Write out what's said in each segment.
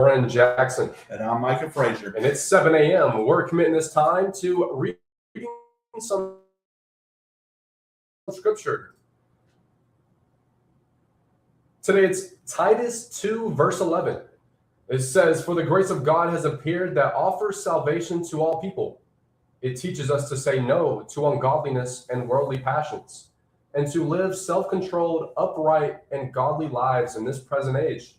Oran Jackson. And I'm Micah Frazier. And it's 7 a.m. We're committing this time to reading some scripture. Today it's Titus 2, verse 11. It says, "For the grace of God has appeared that offers salvation to all people. It teaches us to say no to ungodliness and worldly passions, and to live self-controlled, upright, and godly lives in this present age."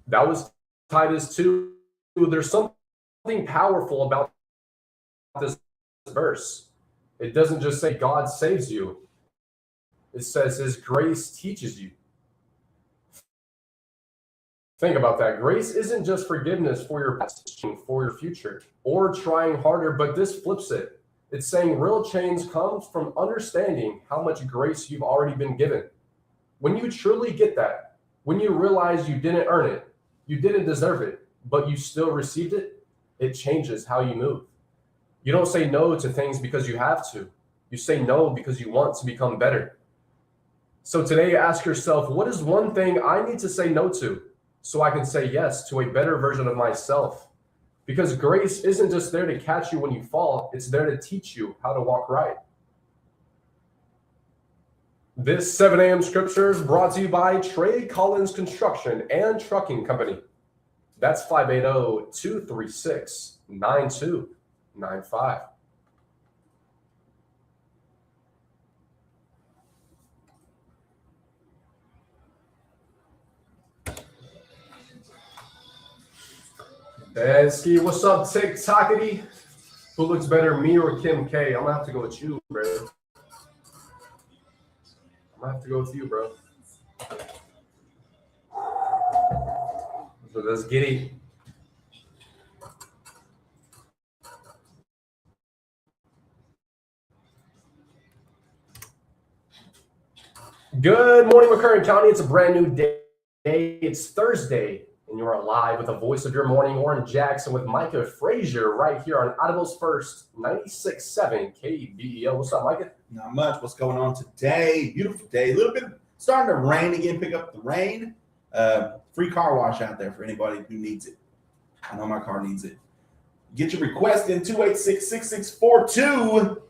That was Titus 2. There's something powerful about this verse. It doesn't just say God saves you. It says his grace teaches you. Think about that. Grace isn't just forgiveness for your past, for your future, or trying harder, but this flips it. It's saying real change comes from understanding how much grace you've already been given. When you truly get that, when you realize you didn't earn it, you didn't deserve it, but you still received it, it changes how you move. You don't say no to things because you have to. You say no because you want to become better. So today, ask yourself, what is one thing I need to say no to so I can say yes to a better version of myself? Because grace isn't just there to catch you when you fall, it's there to teach you how to walk right. This 7 a.m. scripture is brought to you by Trey Collins Construction and Trucking Company. That's 580-236-9295. Dansky, what's up, TikTokity? Who looks better, me or Kim K? I'm gonna have to go with you, bro. I'm gonna have to go with you, bro. So let's get it. Good morning, McCurran County. It's a brand new day. It's Thursday, and you're alive with the voice of your morning, Oran Jackson, with Micah Frazier right here on Audible's First 96.7 KBEL. What's up, Micah? Not much. What's going on today? Beautiful day. A little bit starting to rain again. Pick up the rain. Free car wash out there for anybody who needs it. I know my car needs it. Get your request in 286-6642.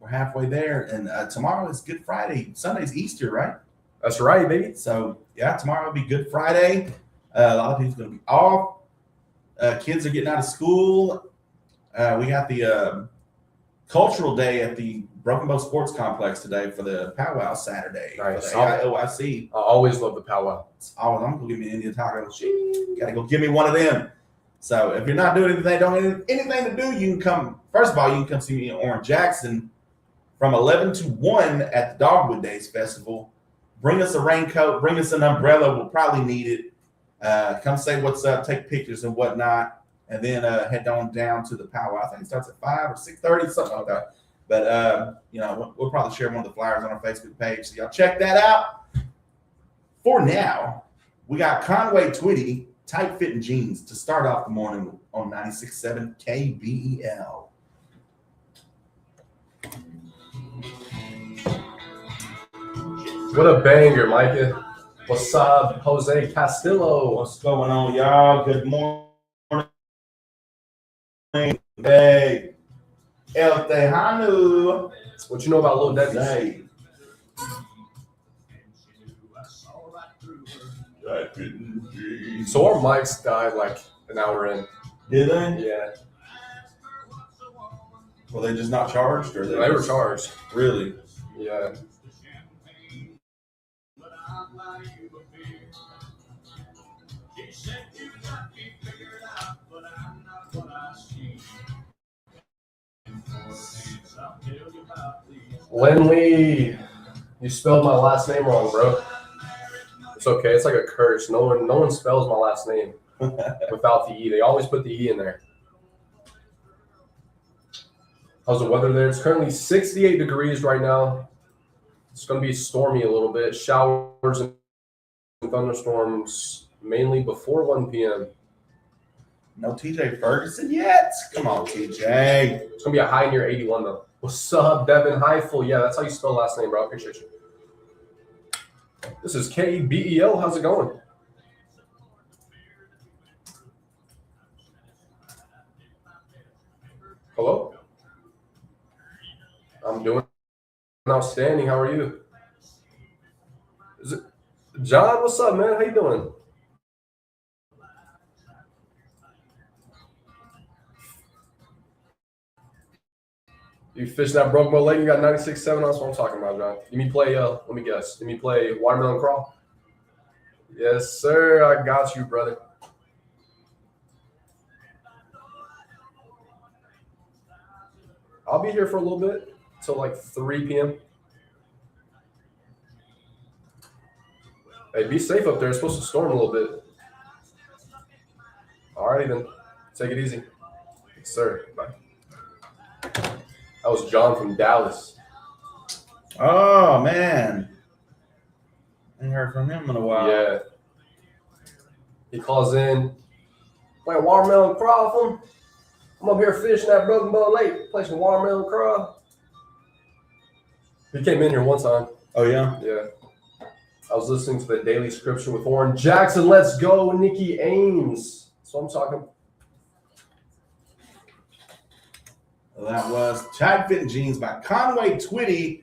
We're halfway there. And tomorrow is Good Friday. Sunday's Easter, right? That's right, baby. So, yeah, tomorrow will be Good Friday. A lot of people's going to be off. Kids are getting out of school. We got the cultural day at the Broken Bow Sports Complex today for the powwow Saturday. Nice. For the AIOIC. I always love the powwow. I'm going to give me an Indian taco. Got to go give me one of them. So if you're not doing anything, don't have anything to do, you can come. First of all, you can come see me in Oran Jackson from 11 to 1 at the Dogwood Days Festival. Bring us a raincoat. Bring us an umbrella. We'll probably need it. Come say what's up, take pictures and whatnot, and then head on down to the powwow. I think it starts at 5 or 6:30, something like that. But, we'll probably share one of the flyers on our Facebook page. So y'all check that out. For now, we got Conway Twitty, tight-fitting jeans to start off the morning on 96.7 KBEL. What a banger, Micah. What's up, Jose Castillo? What's going on, y'all? Good morning. Hey, El Tejano. What you know about Lil Debbie? Hey. So our mics died like an hour in. Did they? Yeah. Were they just not charged? Or They were charged. Really? Yeah. Lindley, you spelled my last name wrong, bro. It's okay. It's like a curse. No one spells my last name without the E. They always put the E in there. How's the weather there? It's currently 68 degrees right now. It's going to be stormy a little bit. Showers and thunderstorms mainly before 1 p.m. No TJ Ferguson yet? Come on, TJ. It's going to be a high near 81, though. What's up, Devin Heifel? Yeah, that's how you spell last name, bro. I appreciate you. This is KBEL. How's it going? Hello? I'm doing outstanding. How are you? Is it John? What's up, man? How you doing? You fishing that broke boat lake? You got 96.7. That's what I'm talking about, John. You mean play? Let me guess. You mean play watermelon crawl? Yes, sir. I got you, brother. I'll be here for a little bit till like 3 p.m. Hey, be safe up there. It's supposed to storm a little bit. All righty then. Take it easy. Yes, sir. Bye. That was John from Dallas. Oh man, I ain't heard from him in a while. Yeah. He calls in. Playing watermelon crawl for him. I'm up here fishing at Broken Bow Lake. Play some watermelon crawl. He came in here one time. Oh yeah. Yeah. I was listening to the Daily Scripture with Oran Jackson. Let's go, Nikki Ames. So I'm talking. Well, that was Tight Fit Jeans by Conway Twitty.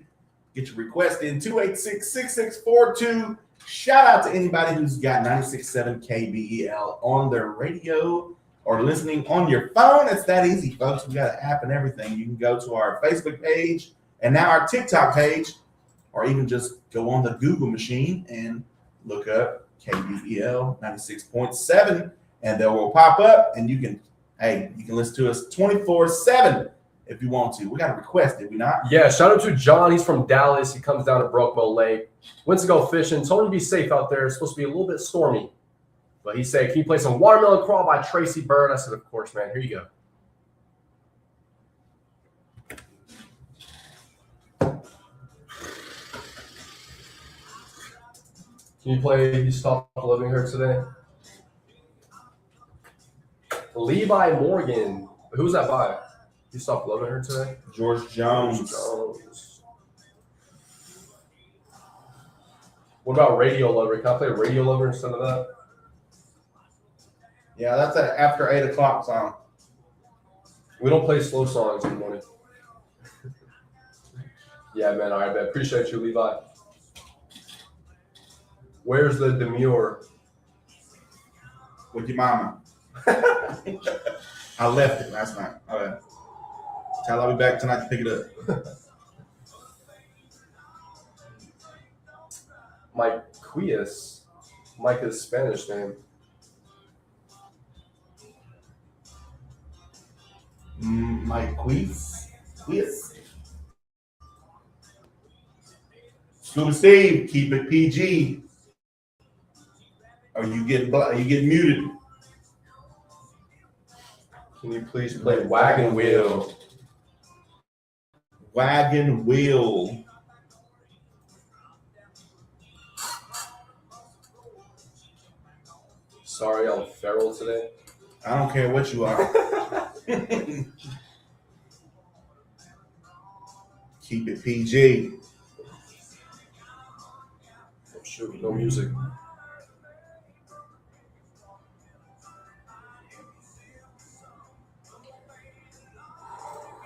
Get your request in 286-6642. Shout out to anybody who's got 96.7 KBEL on their radio or listening on your phone. It's that easy, folks. We got an app and everything. You can go to our Facebook page and now our TikTok page, or even just go on the Google machine and look up KBEL 96.7, and they will pop up, and you can listen to us 24/7 if you want to. We got a request, did we not? Yeah, shout out to John. He's from Dallas. He comes down to Broke Bow Lake. Went to go fishing. Told him to be safe out there. It's supposed to be a little bit stormy. But he said, can you play some Watermelon Crawl by Tracy Byrd? I said, of course, man. Here you go. Can you play You Stopped Loving Her today? Levi Morgan. Who's that by? You Stopped Loving Her today? George Jones. What about Radio Lover? Can I play Radio Lover instead of that? Yeah, that's an after 8 o'clock song. We don't play slow songs in the morning. Yeah, man. All right, man. Appreciate you, Levi. Where's the demure? With your mama. I left it last night. All right. Tell I'll be back tonight to pick it up. Micah's Spanish name. Mike Quiz. Scuba Steve, keep it PG. Or you get muted. Can you please play Wagon Wheel? Wagon Wheel. Sorry, I'm feral today. I don't care what you are. Keep it PG. Oh, shoot, no music.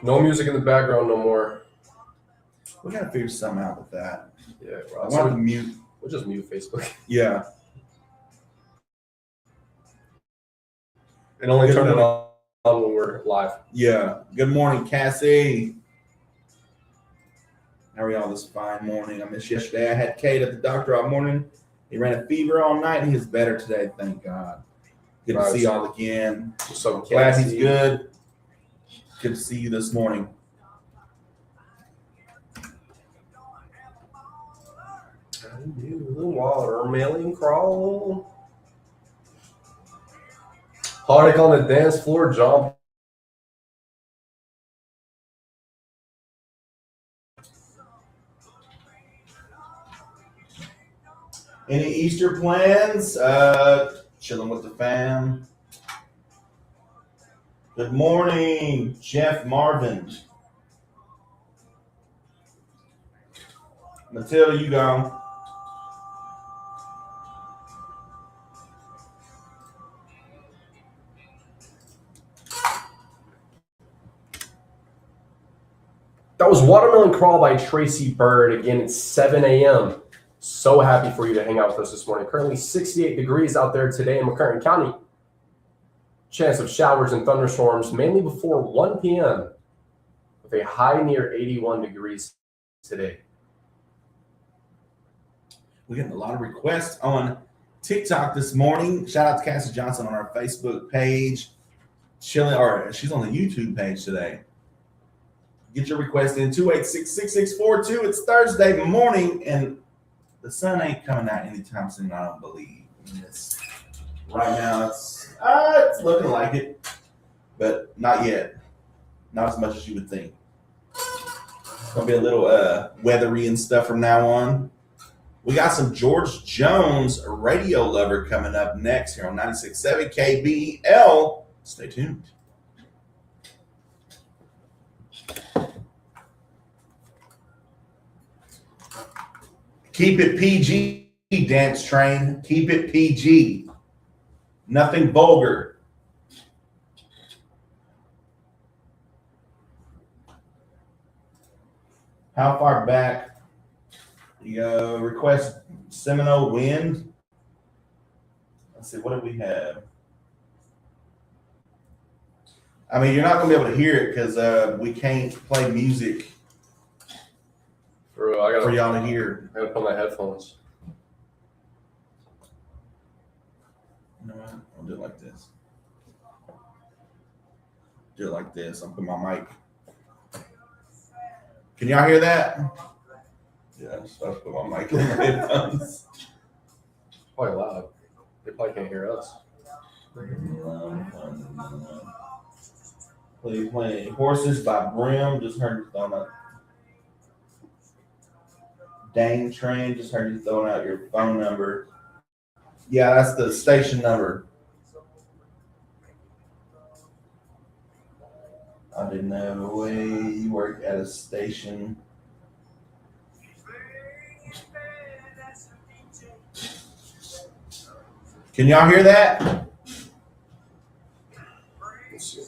No music in the background no more. We gotta figure something out with that. Yeah, bro. I want to mute. We'll just mute Facebook. Yeah. And only turn it on when we're live. Yeah. Good morning, Cassie. How are y'all this fine morning? I missed yesterday. I had Kate at the doctor all morning. He ran a fever all night, and he is better today, thank God. Good to see y'all again. So Glad he's good. Good to see you this morning. Watermelon Crawl. Heartache on the dance floor, John. Any Easter plans? Chilling with the fam. Good morning, Jeff Marvin. Matilda, you gone. That was Watermelon Crawl by Tracy Bird. Again, it's 7 a.m. So happy for you to hang out with us this morning. Currently 68 degrees out there today in McCurtain County. Chance of showers and thunderstorms mainly before 1 p.m. with a high near 81 degrees today. We're getting a lot of requests on TikTok this morning. Shout out to Cassie Johnson on our Facebook page. She's on the YouTube page today. Get your request in 286-6642. It's Thursday morning, and the sun ain't coming out anytime soon, I don't believe. Right now, it's looking like it, but not yet. Not as much as you would think. It's going to be a little weathery and stuff from now on. We got some George Jones, Radio Lover, coming up next here on 96.7 KBL. Stay tuned. Keep it PG, Dance Train. Keep it PG. Nothing vulgar. How far back? You request Seminole Wind. Let's see, what do we have? I mean, you're not going to be able to hear it because we can't play music for y'all to hear. I got to put my headphones. You know what? I'll do it like this. Do it like this. I'll put my mic. Can y'all hear that? Yeah, so I'll put my mic in my headphones. It's probably loud. They probably can't hear us. Play Horses by Brim. Just heard you throwing out. Dane Train. Just heard you throwing out your phone number. Yeah, that's the station number. I didn't know you work at a station. Can y'all hear that? Let's see.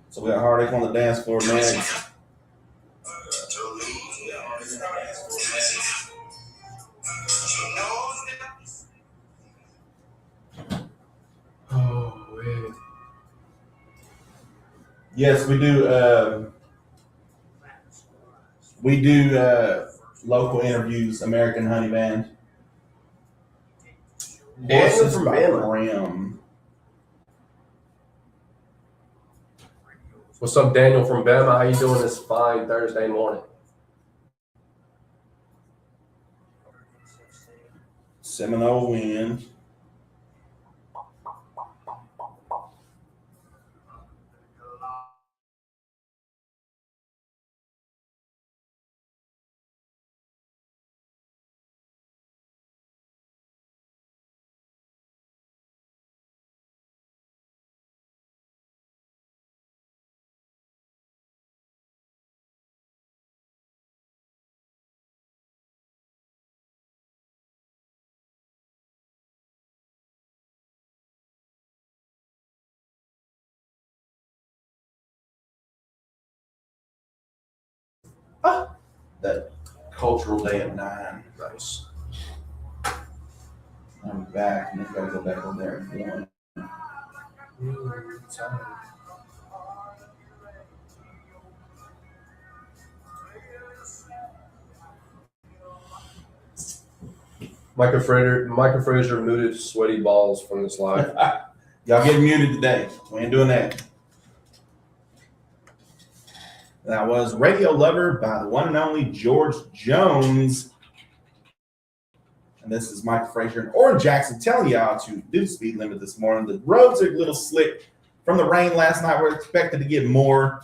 So we got Heartache on the dance floor next. Oh, man. Yes, we do. We do local interviews. American Honey Band. Daniel from Bama. Bram. What's up, Daniel from Bama? How you doing this fine Thursday morning? Seminole Wind. That cultural day at 9. Nice. I'm back, and then gotta go back over there and Micah Frazier muted sweaty balls from this live. Y'all get muted today. We ain't doing that. That was Radio Lover by the one and only George Jones. And this is Micah Frazier and Oran Jackson telling y'all to do the speed limit this morning. The roads are a little slick from the rain last night. We're expected to get more.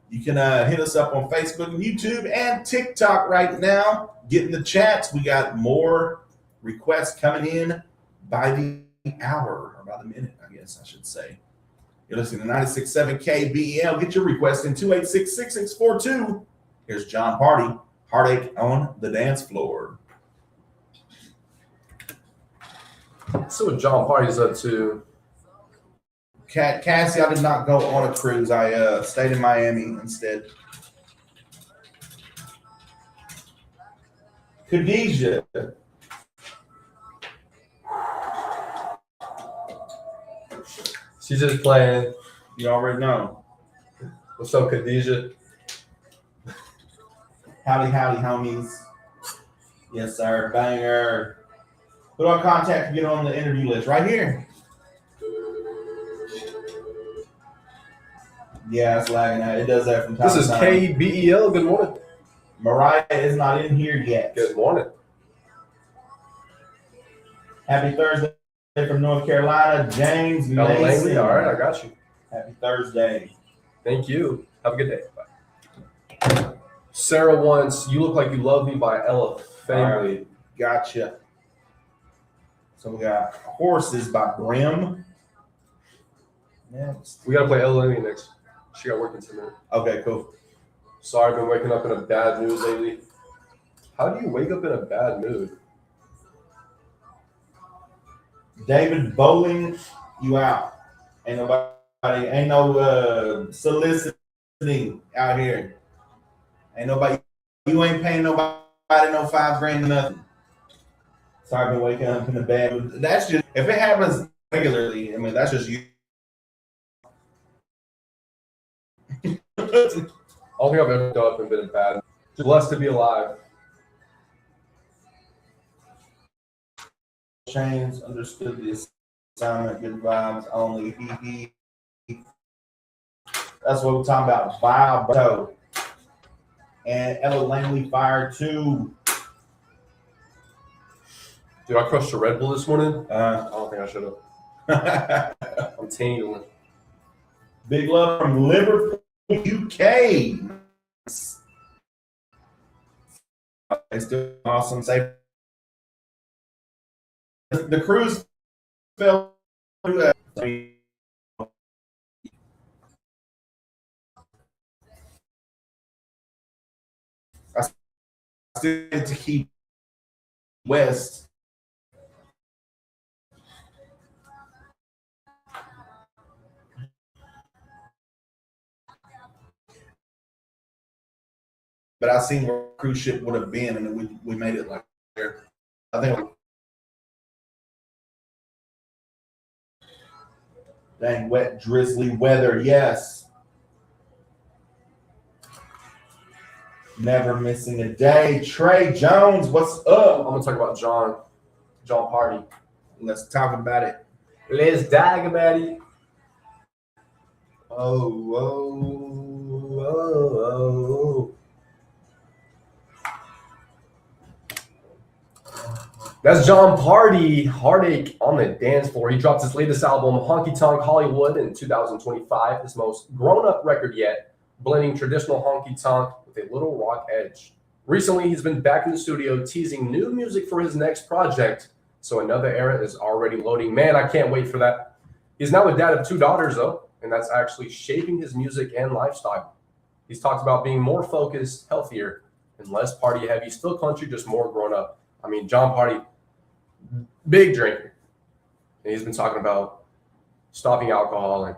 You can hit us up on Facebook and YouTube and TikTok right now. Get in the chats. We got more requests coming in by the hour, or by the minute, I guess I should say. You're listening to 96.7 KBL. Get your request in 286-6642. Here's John Party, Heartache on the Dance Floor. Let's see what John Party's up to. Cassie, I did not go on a cruise. I stayed in Miami instead. Khadijah. She's just playing. You already know. What's up, Khadijah? Howdy, homies. Yes, sir. Banger. Who do I contact to get on the interview list? Right here. Yeah, it's lagging out. It does that from time to time. This is KBEL. Good morning. Mariah is not in here yet. Good morning. Happy Thursday from North Carolina, James Mason. All right, I got you. Happy Thursday. Thank you. Have a good day. Bye. Sarah wants "You Look Like You Love Me" by Ella Family. Right, gotcha. So we got "Horses" by Brim. Next. We gotta play Ella Family next. She got work in 10 minutes. Okay, cool. Sorry, I've been waking up in a bad mood lately. How do you wake up in a bad mood? David Bowling, you out. Ain't no soliciting out here. Ain't nobody, you ain't paying nobody no $5,000 or nothing. Sorry, I've been waking up in a bad mood. That's just, if it happens regularly, I mean, that's just you. I don't think I've ever woke up and been bad. Just blessed to be alive. Chains understood this assignment, good vibes only. That's what we're talking about. Vibe. And Ella Langley fired too. Dude, I crushed a Red Bull this morning. I don't think I should have. I'm tingling. Big love from Liverpool, UK. It's still awesome. Safe. The cruise fell through. I still need to keep West. But I seen where a cruise ship would have been, and we made it like there. I think. Dang, wet, drizzly weather, yes. Never missing a day. Trey Jones, what's up? I'm gonna talk about John Party. Let's talk about it. Let's talk about it. Oh. That's John Party, Heartache on the Dance Floor. He dropped his latest album, Honky Tonk Hollywood, in 2025, his most grown-up record yet, blending traditional honky tonk with a little rock edge. Recently, he's been back in the studio teasing new music for his next project, so another era is already loading. Man, I can't wait for that. He's now a dad of 2 daughters, though, and that's actually shaping his music and lifestyle. He's talked about being more focused, healthier, and less party-heavy, still country, just more grown-up. I mean, John Party, big drinker. And he's been talking about stopping alcohol and,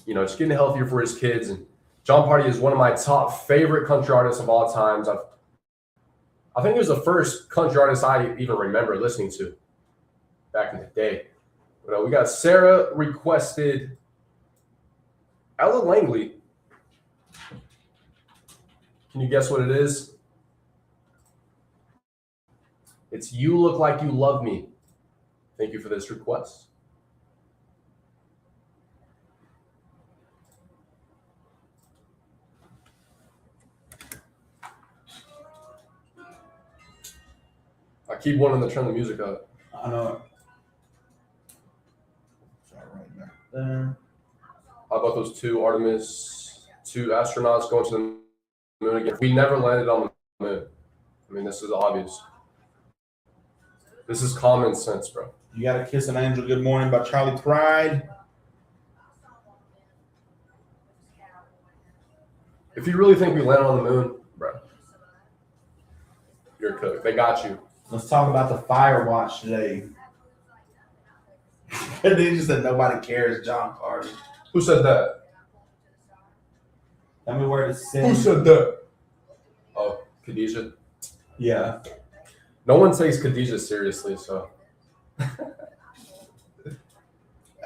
just getting healthier for his kids. And John Party is one of my top favorite country artists of all times. I think he was the first country artist I even remember listening to back in the day. But we got Sarah requested Ella Langley. Can you guess what it is? It's "You Look Like You Love Me." Thank you for this request. I keep wanting to turn the music up. I know it. Right back there. How about those 2 astronauts going to the moon again? We never landed on the moon. I mean, this is obvious. This is common sense, bro. You Gotta Kiss an Angel, Good Morning by Charlie Pride. If you really think we landed on the moon, bro, you're cooked. They got you. Let's talk about the Fire Watch today. Khadijah said nobody cares, John Carter. Who said that? Tell me where to send. Who said that? Oh, Khadijah. Yeah. No one takes Khadijah seriously, so.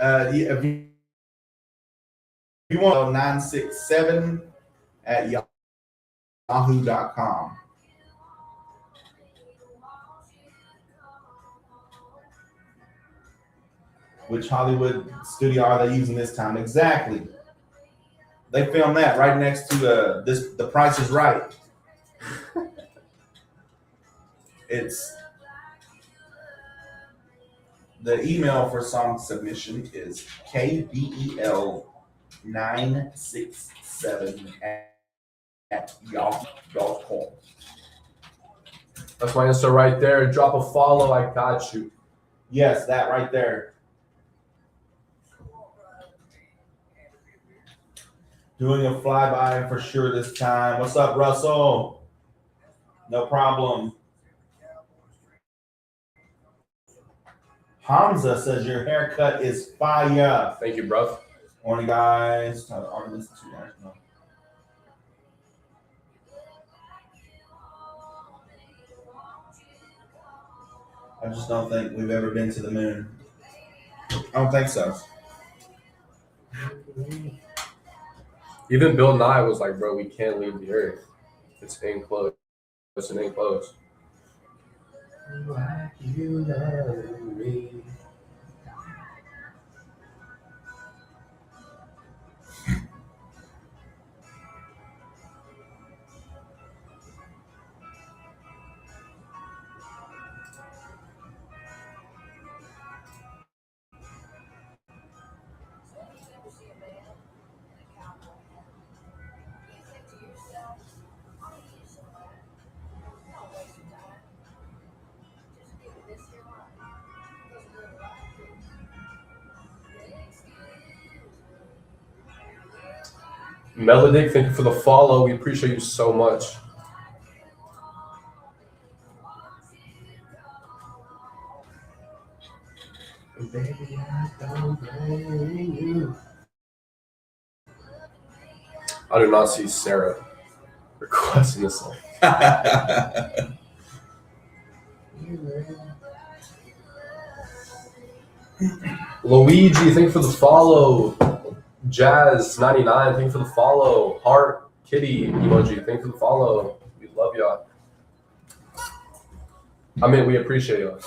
If you want 967 at yahoo.com. Which Hollywood studio are they using this time? Exactly. They filmed that right next to The Price is Right. It's the email for song submission is kbel967 at yahoo.com. That's my Insta right there. Drop a follow. I got you. Yes, that right there. Doing a flyby for sure this time. What's up, Russell? No problem. Hamza says your haircut is fire. Thank you, bro. Morning, guys. I just don't think we've ever been to the moon. I don't think so. Even Bill Nye was like, bro, we can't leave the earth. It's enclosed. It's an enclosed. Like you love me. Melodic, thank you for the follow. We appreciate you so much. Baby, I do not see Sarah requesting this song. Luigi, thank you for the follow. Jazz99, thank you for the follow. Heart Kitty emoji, thank you for the follow. We love y'all. I mean, we appreciate y'all.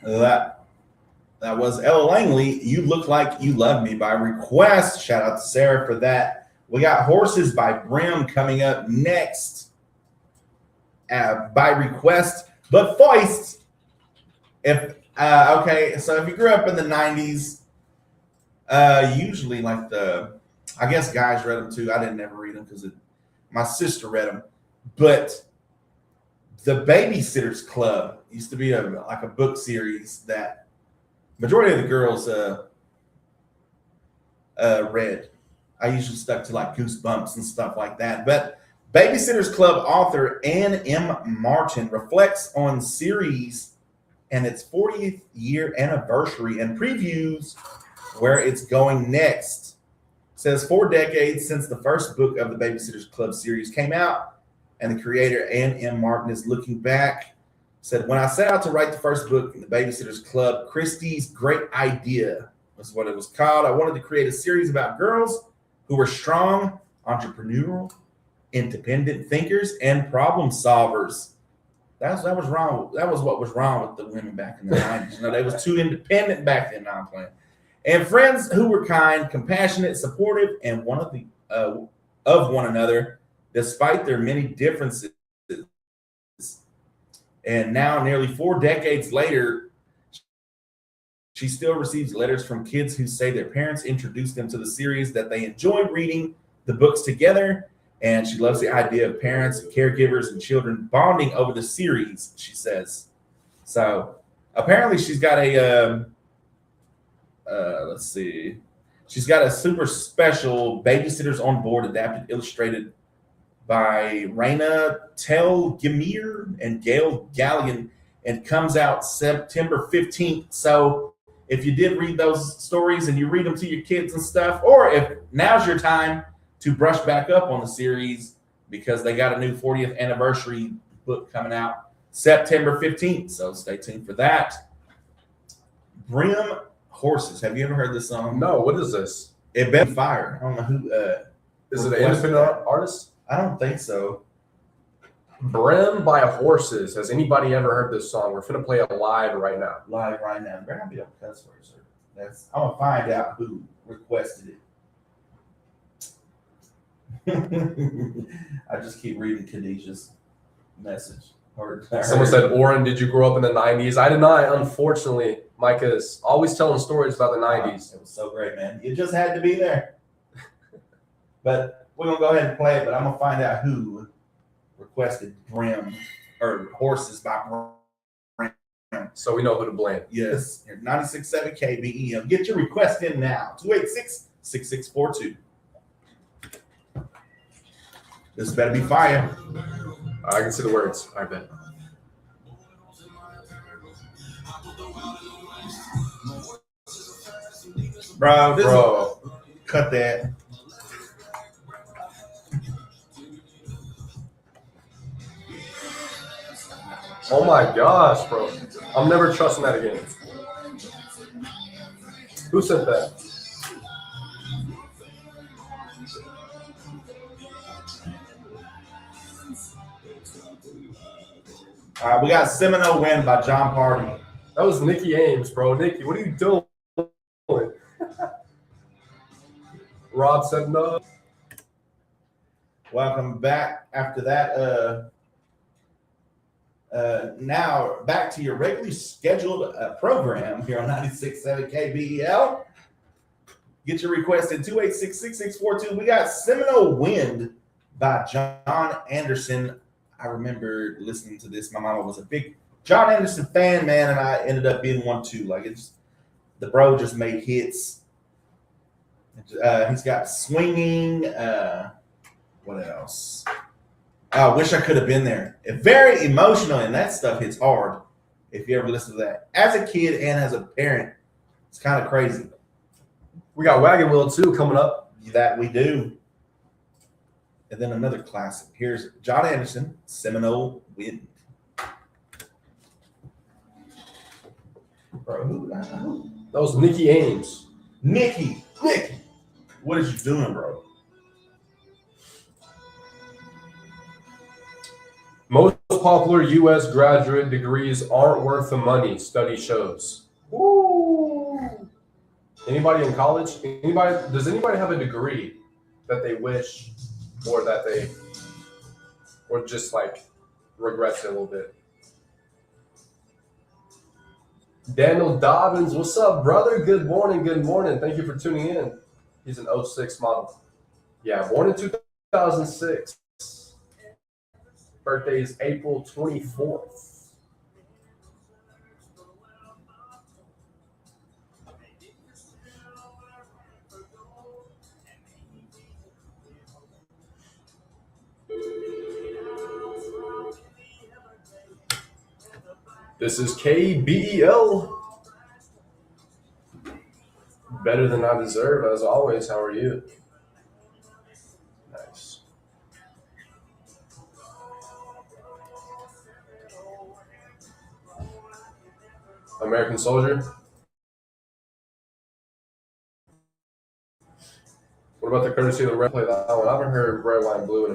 That was Ella Langley. You Look Like You Love Me by request. Shout out to Sarah for that. We got Horses by Brim coming up next by request, but foist. Okay, so if you grew up in the 90s, usually like I guess guys read them too. I didn't ever read them because my sister read them, but the Babysitters Club used to be like a book series that majority of the girls read. I usually stuck to like Goosebumps and stuff like that. But Babysitters Club author Ann M. Martin reflects on series and its 40th year anniversary and previews where it's going next. Says 4 decades since the first book of the Babysitters Club series came out, and the creator Ann M. Martin is looking back. Said, when I set out to write the first book in the Babysitters Club, Christie's Great Idea was what it was called. I wanted to create a series about girls who were strong, entrepreneurial, independent thinkers, and problem solvers. That was wrong. That was what was wrong with the women back in the 90s. They was too independent back then. Now I'm playing. And friends who were kind, compassionate, supportive, and of one another, despite their many differences. And now, nearly 4 decades later, she still receives letters from kids who say their parents introduced them to the series, that they enjoy reading the books together, and she loves the idea of parents, caregivers, and children bonding over the series, she says. So apparently she's got let's see. She's got a super special Babysitters on Board adapted illustrated by Raina Telgemir and Gail Gallion, and comes out September 15th. So if you did read those stories and you read them to your kids and stuff, or if now's your time to brush back up on the series because they got a new 40th anniversary book coming out September 15th. So stay tuned for that. Brim Horses. Have you ever heard this song? No, what is this? It better be fire. I don't know who. Is it an independent artist? I don't think so. Brim by Horses. Has anybody ever heard this song? We're finna play it live right now. Live right now. Better not be on cuss words, sir. That's. I'm gonna find out who requested it. I just keep reading Khadijah's message. Someone said, Oran, did you grow up in the 90s? I did not, unfortunately. Micah is always telling stories about the 90s. It was so great, man. You just had to be there. But we're going to go ahead and play it, but I'm going to find out who requested Brim or Horses by Brim. So we know who to blame. Yes. 96.7 KBEL. Get your request in now. 286-6642. This better be fire. I can see the words. I bet. Bro, cut that. Oh my gosh, bro. I'm never trusting that again. Who said that? All right, we got Seminole Win by John Party. That was Nikki Ames, bro. Nikki, what are you doing? Rob said no. Welcome back after that. Now back to your regularly scheduled program here on 96.7 KBEL. Get your request at 286-6642. We got Seminole Wind by John Anderson. I remember listening to this. My mama was a big John Anderson fan, man, and I ended up being one too. Like, it's the bro just made hits. He's got Swinging. What else? I wish I could have been there. Very emotional, and that stuff hits hard if you ever listen to that. As a kid and as a parent, it's kind of crazy. We got Wagon Wheel 2 coming up. That we do. And then another classic. Here's John Anderson, Seminole Wind. Bro, who? That was Nikki Ames. Nikki, what is you doing, bro? Most popular U.S. graduate degrees aren't worth the money, study shows. Woo! Anybody in college? Does anybody have a degree that they wish or that they or just like regrets it a little bit? Daniel Dobbins, what's up, brother? Good morning. Thank you for tuning in. He's an 06 model. Yeah, born in 2006. Birthday is April 24th. This is KBEL. Better than I deserve, as always. How are you? Nice. American Soldier. What about the courtesy of the red play? That one. I haven't heard Red, White, and Blue in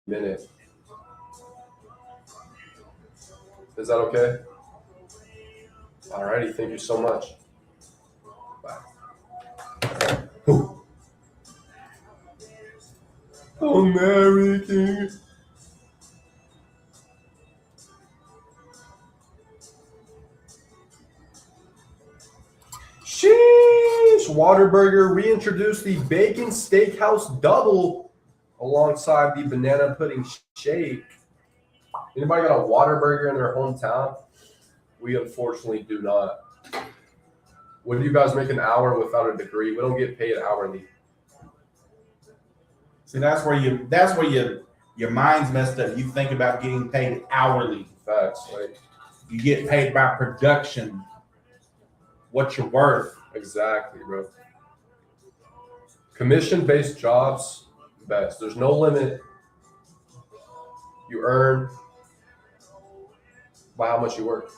a minute. Is that okay? Alrighty, thank you so much. Bye. American. Sheesh! Whataburger reintroduced the Bacon Steakhouse Double alongside the Banana Pudding Shake. Anybody got a Whataburger in their hometown? We unfortunately do not. What do you guys make an hour without a degree? We don't get paid hourly. See, that's where you Your mind's messed up. You think about getting paid hourly. Facts. Like, you get paid by production. What you're worth. Exactly, bro. Commission-based jobs, best. There's no limit. You earn by how much you work.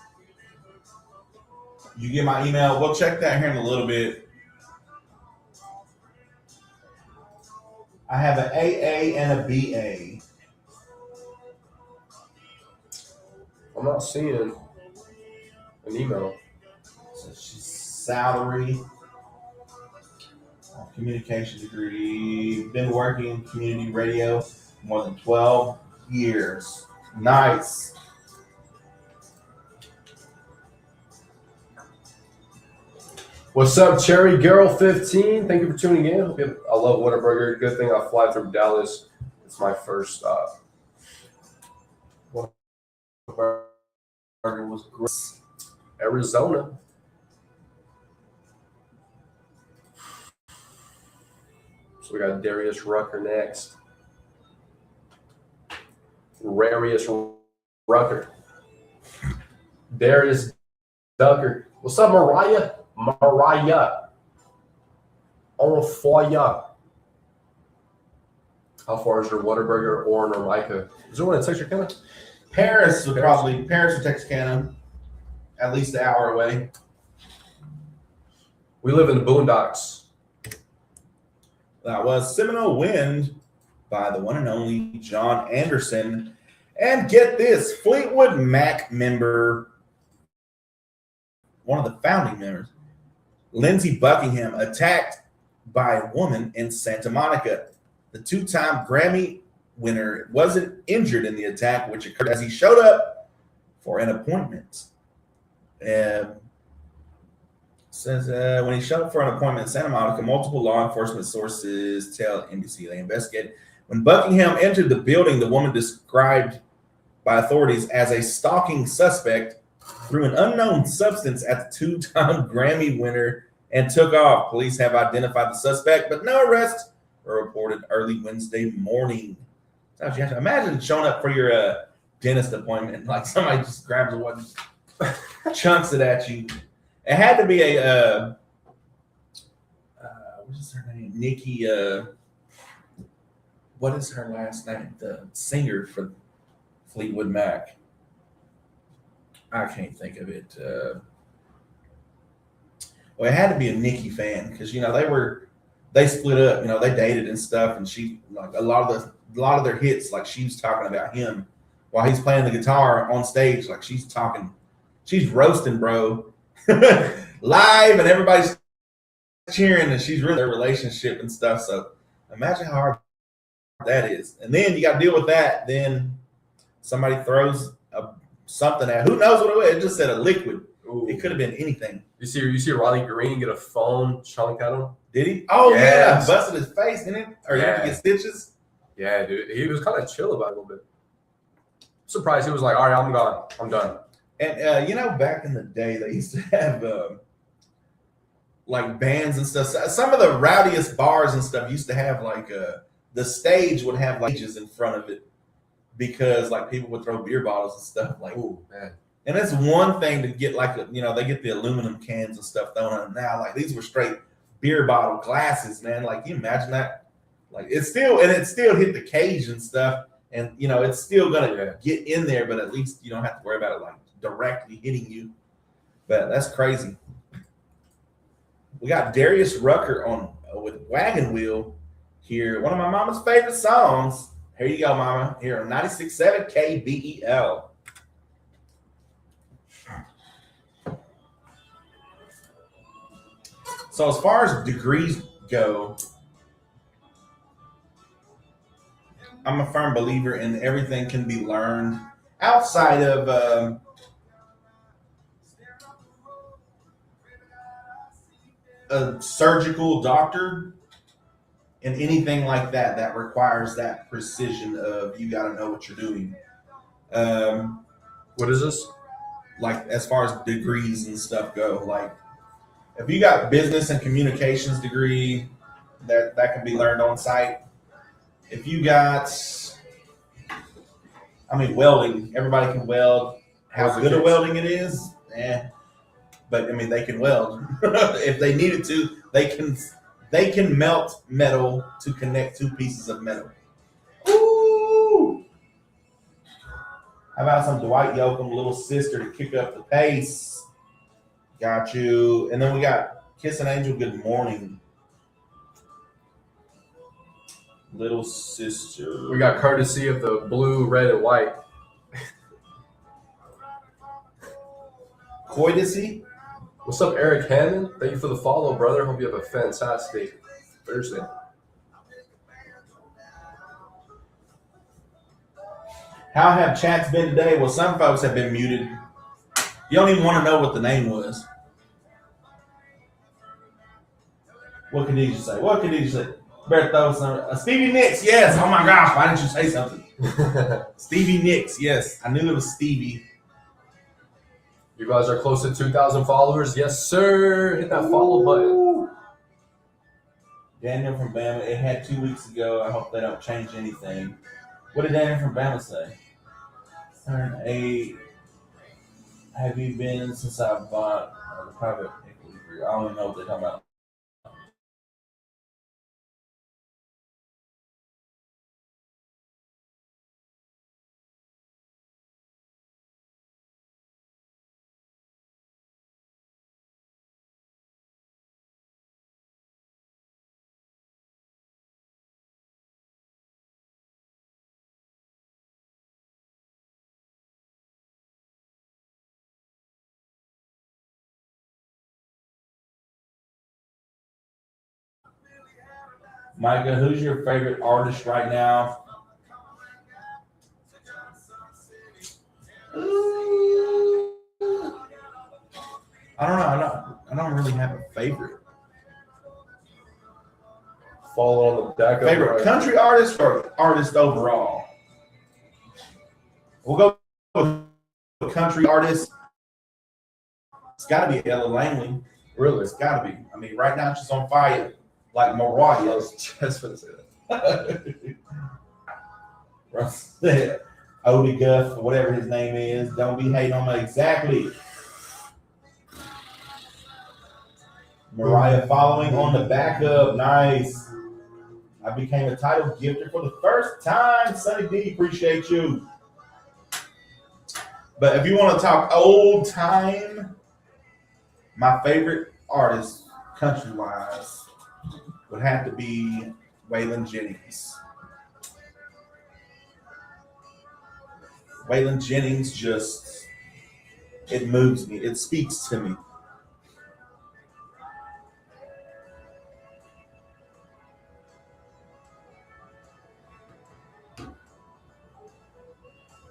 You get my email. We'll check that here in a little bit. I have an AA and a BA. I'm not seeing an email. So she's salary, communication degree, been working in community radio more than 12 years. Nice. What's up, Cherry Girl 15? Thank you for tuning in. I love Whataburger. Good thing I fly through Dallas. It's my first stop. Whataburger was great. Arizona. So we got Darius Rucker next. Darius Rucker. Darius Ducker. What's up, Mariah? Mariah. On fire. How far is your Whataburger, Oran, or Micah? Is there one in Texarkana? Paris would Texarkana, at least an hour away. We live in the boondocks. That was Seminole Wind by the one and only John Anderson. And get this, Fleetwood Mac member, one of the founding members, Lindsey Buckingham, attacked by a woman in Santa Monica. The two-time Grammy winner wasn't injured in the attack, which occurred as he showed up for an appointment. Says when he showed up for an appointment in Santa Monica, multiple law enforcement sources tell NBC they investigated. When Buckingham entered the building, the woman described by authorities as a stalking suspect threw an unknown substance at the two-time Grammy winner and took off. Police have identified the suspect, but no arrests were reported early Wednesday morning. So you have to imagine showing up for your dentist appointment, like somebody just grabs a one, chunks it at you. It had to be a what is her name? Nikki. What is her last name? The singer for Fleetwood Mac. I can't think of it. Well, it had to be a Nikki fan because they split up. They dated and stuff, and she like a lot of their hits. Like she was talking about him while he's playing the guitar on stage. Like she's roasting, bro, live, and everybody's cheering, and she's really their relationship and stuff. So imagine how hard that is, and then you got to deal with that. Then somebody throws something at. Who knows what it was? It just said a liquid. Ooh. It could have been anything. You see Riley Green get a phone chunked at him? Did he? Oh yeah, busted his face, didn't it? Or did he get stitches? Yeah, dude. He was kind of chill about it a little bit. Surprised. He was like, all right, I'm gone. I'm done. And back in the day, they used to have like bands and stuff. Some of the rowdiest bars and stuff used to have like the stage would have like cages in front of it because like people would throw beer bottles and stuff. Like, ooh, man. And it's one thing to get like they get the aluminum cans and stuff thrown on them now. Like these were straight beer bottle glasses, man. Like, can you imagine that? Like it still hit the cage and stuff, and it's still gonna get in there, but at least you don't have to worry about it like directly hitting you. But that's crazy. We got Darius Rucker on with Wagon Wheel here. One of my mama's favorite songs. Here you go, mama. Here on 96.7 KBEL. So as far as degrees go, I'm a firm believer in everything can be learned outside of a surgical doctor and anything like that requires that precision of you got to know what you're doing. What is this? Like as far as degrees and stuff go, like if you got business and communications degree, that can be learned on site. If you got I mean, welding. Everybody can weld. How Was the good a case. welding it is, but I mean, they can weld. If they needed to, they can melt metal to connect two pieces of metal. Ooh! How about some Dwight Yoakam, little sister, to kick up the pace? Got you. And then we got Kiss an Angel, good morning. Little sister. We got courtesy of the blue, red, and white. Coitusy. What's up, Eric Hammond? Thank you for the follow, brother. Hope you have a fantastic Thursday. How have chats been today? Well, some folks have been muted. You don't even want to know what the name was. What could Khadijah say? What could Khadijah say? Better throw some. Stevie Nicks, yes. Oh my gosh, why didn't you say something? Stevie Nicks, yes. I knew it was Stevie. You guys are close to 2,000 followers. Yes, sir. Hit that follow button. Daniel from Bama, it had 2 weeks ago. I hope they don't change anything. What did Daniel from Bama say? Turn 8. Have you been since I bought the private equity group? I don't even know what they're talking about. Micah, who's your favorite artist right now? I don't know. I don't really have a favorite. Follow on the back of Favorite country artist or artist overall? We'll go with country artist. It's got to be Ella Langley. Really? It's got to be. I mean, right now she's on fire, like I Mariah. was just going to say that. Odie Guff, or whatever his name is. Don't be hating on me. Exactly. Mariah following on the back of. Nice. I became a title gifter for the first time. Sonny D, appreciate you. But if you want to talk old time, my favorite artist, country-wise, would have to be Waylon Jennings. Waylon Jennings just, it moves me. It speaks to me.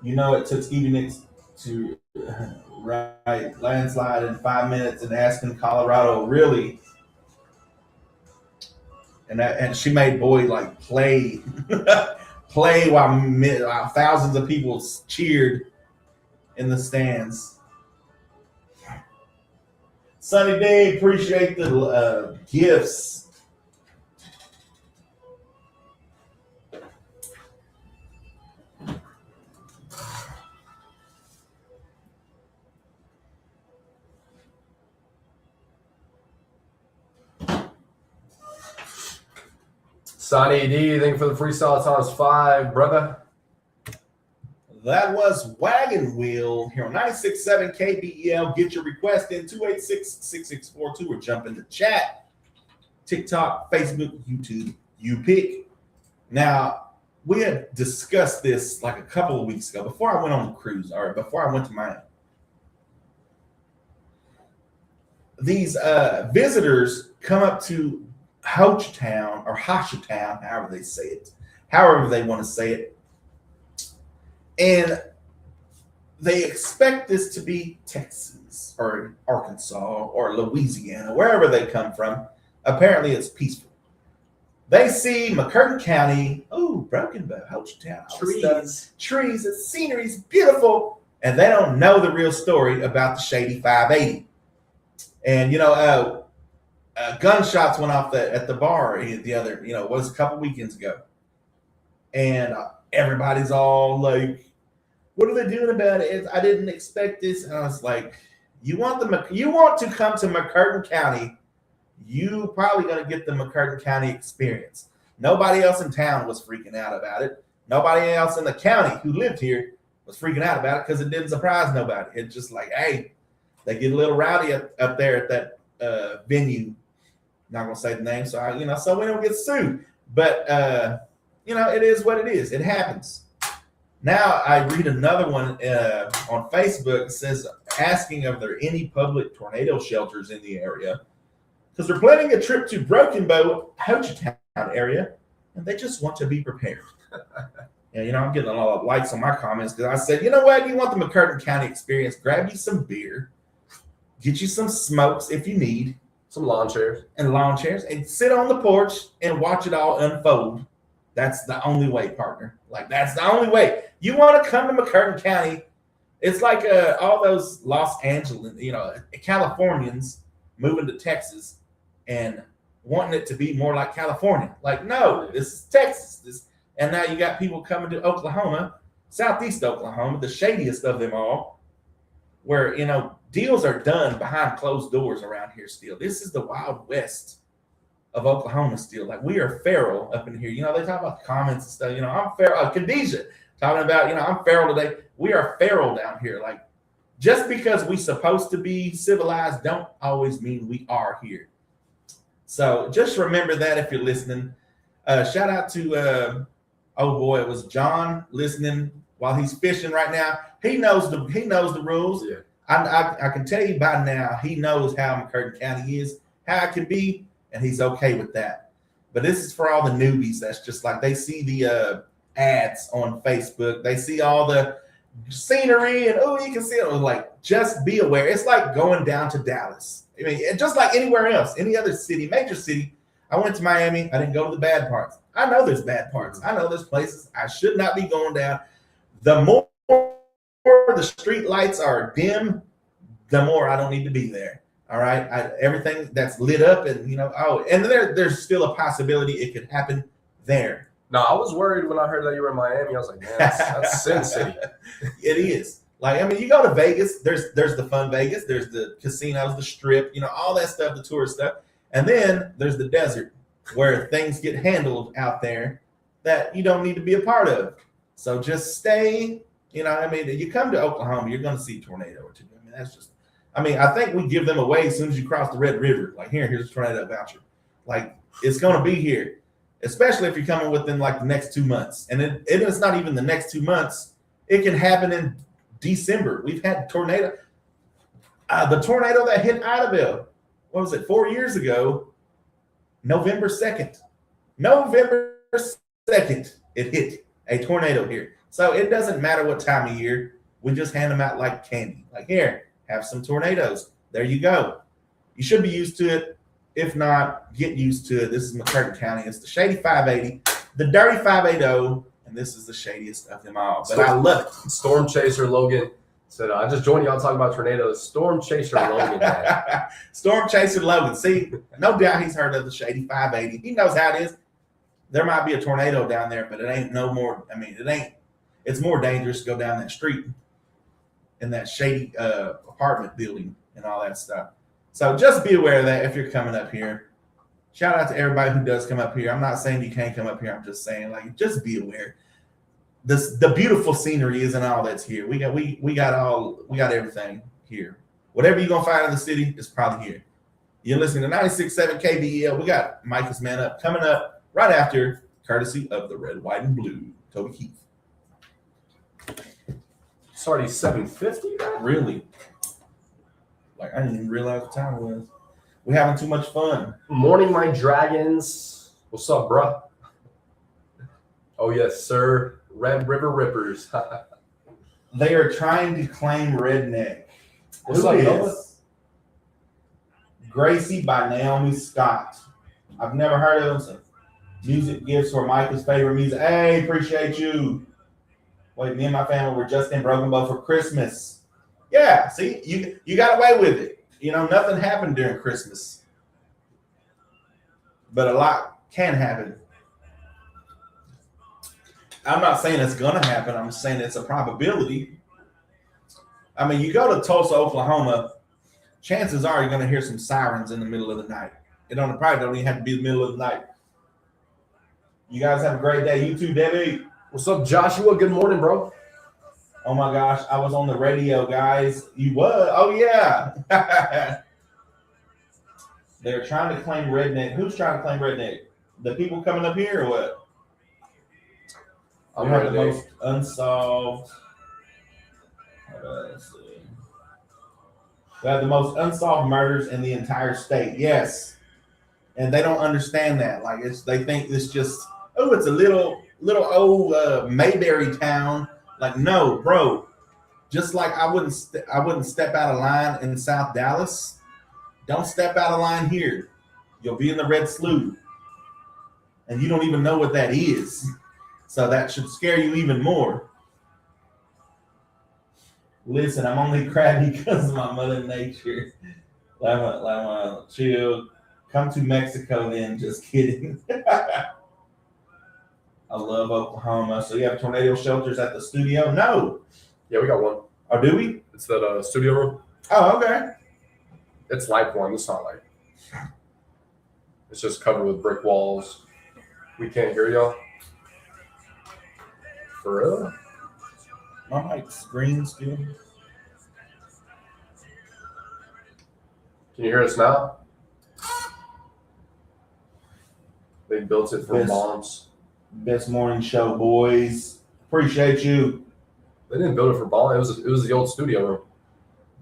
You know, it took Stevie Nicks to write Landslide in 5 minutes and Aspen, Colorado, really. And she made Boy like play while thousands of people cheered in the stands. Sunny Day, appreciate the gifts. Sonny D, thank you for the freestyle times 5, brother. That was Wagon Wheel here on 96.7 KBEL. Get your request in 286-6642 or jump in the chat. TikTok, Facebook, YouTube, you pick. Now, we had discussed this like a couple of weeks ago before I went on the cruise, or before I went to Miami. These visitors come up to Hochtown or Hochtown, however they say it, however they want to say it. And they expect this to be Texas or Arkansas or Louisiana, wherever they come from. Apparently, it's peaceful. They see McCurtain County, Broken Bow, Hochtown, trees, the scenery's beautiful, and they don't know the real story about the Shady 580. And, gunshots went off at the bar the other, was a couple weekends ago. And everybody's all like, what are they doing about it? I didn't expect this. And I was like, you want to come to McCurtain County, you probably going to get the McCurtain County experience. Nobody else in town was freaking out about it. Nobody else in the county who lived here was freaking out about it because it didn't surprise nobody. It's just like, hey, they get a little rowdy up there at that venue. Not gonna say the name, so so we don't get sued. But it is what it is. It happens. Now I read another one on Facebook. It says asking if there are any public tornado shelters in the area because they're planning a trip to Broken Bow, Ho Chi Town area, and they just want to be prepared. And I'm getting a lot of likes on my comments because I said, you know what? You want the McCurtain County experience? Grab you some beer, get you some smokes if you need, some lawn chairs, and sit on the porch and watch it all unfold. That's the only way, partner. Like, that's the only way. You want to come to McCurtain County. It's like all those Los Angeles, Californians moving to Texas and wanting it to be more like California. Like, no, this is Texas. And now you got people coming to Oklahoma, Southeast Oklahoma, the shadiest of them all, where, deals are done behind closed doors around here still. This is the Wild West of Oklahoma still. Like, we are feral up in here. They talk about the comments and stuff. I'm feral. Khadijah talking about, I'm feral today. We are feral down here. Like, just because we supposed to be civilized don't always mean we are here. So just remember that if you're listening. Shout out to, it was John listening while he's fishing right now. He knows the rules. Yeah. I can tell you by now, he knows how McCurtain County is, how it can be, and he's okay with that. But this is for all the newbies. That's just like they see the ads on Facebook. They see all the scenery and, you can see it. Like, just be aware. It's like going down to Dallas. I mean, just like anywhere else, any other city, major city. I went to Miami. I didn't go to the bad parts. I know there's bad parts. I know there's places I should not be going down. The more the street lights are dim, the more I don't need to be there. All right. Everything that's lit up and, and there's still a possibility it could happen there. No, I was worried when I heard that you were in Miami. I was like, man, that's Sin City. It is. Like, I mean, you go to Vegas, there's the fun Vegas, there's the casinos, the strip, all that stuff, the tourist stuff. And then there's the desert where things get handled out there that you don't need to be a part of. So just stay, you come to Oklahoma, you're going to see a tornado or two. I think we give them away as soon as you cross the Red River. Like, here's a tornado voucher. Like, it's going to be here, especially if you're coming within like the next 2 months. And it's not even the next 2 months. It can happen in December. We've had tornado. The tornado that hit Idabel, 4 years ago, November 2nd. November 2nd, it hit a tornado here. So it doesn't matter what time of year. We just hand them out like candy. Like, here, have some tornadoes. There you go. You should be used to it. If not, get used to it. This is McCurtain County. It's the Shady 580, the Dirty 580, and this is the shadiest of them all. But I love it. Storm Chaser Logan said, I just joined y'all talking about tornadoes. Storm Chaser Logan. Storm Chaser Logan. See, no doubt he's heard of the Shady 580. He knows how it is. There might be a tornado down there, but it ain't no more. It's more dangerous to go down that street in that shady apartment building and all that stuff. So just be aware of that if you're coming up here. Shout out to everybody who does come up here. I'm not saying you can't come up here. I'm just saying, like, just be aware. The beautiful scenery isn't all that's here. We got everything here. Whatever you're gonna find in the city is probably here. You're listening to 96.7 KBEL. We got Micah's Man Up coming up right after, courtesy of the Red, White, and Blue. Toby Keith. It's already 7:50, man. Really? Like, I didn't even realize what time it was. We're having too much fun. Morning, my dragons. What's up, bruh? Oh, yes, sir. Red River Rippers. They are trying to claim redneck. What's up, Noah? Gracie by Naomi Scott. I've never heard of them. Music gifts for Micah's favorite music. Hey, appreciate you. Wait, me and my family were just in Broken Bow for Christmas. Yeah, see, you got away with it. Nothing happened during Christmas. But a lot can happen. I'm not saying it's going to happen. I'm saying it's a probability. I mean, you go to Tulsa, Oklahoma, chances are you're going to hear some sirens in the middle of the night. It probably don't even have to be the middle of the night. You guys have a great day. You too, Debbie. What's up, Joshua? Good morning, bro. Oh my gosh, I was on the radio, guys. You was? Oh yeah. They're trying to claim redneck. Who's trying to claim redneck? The people coming up here or what? I'm We have the ready. most unsolved. Let's see. We have the most unsolved murders in the entire state. Yes, and they don't understand that. Like they think it's just it's a little old Mayberry town. Like no, bro. Just like I wouldn't step out of line in South Dallas. Don't step out of line here. You'll be in the red slough, and you don't even know what that is. So that should scare you even more. Listen, I'm only crabby because of my mother nature. Lama, chill. Come to Mexico then. Just kidding. I love Oklahoma. So you have tornado shelters at the studio? No. Yeah, we got one. Oh, do we? It's that studio room. Oh, okay. It's like one. It's not like. It's just covered with brick walls. We can't hear y'all. For real? My mic's green still. Can you hear us now? They built it for Yes. bombs. Best morning show, boys. Appreciate you. They didn't build it for bombs. It was the old studio room.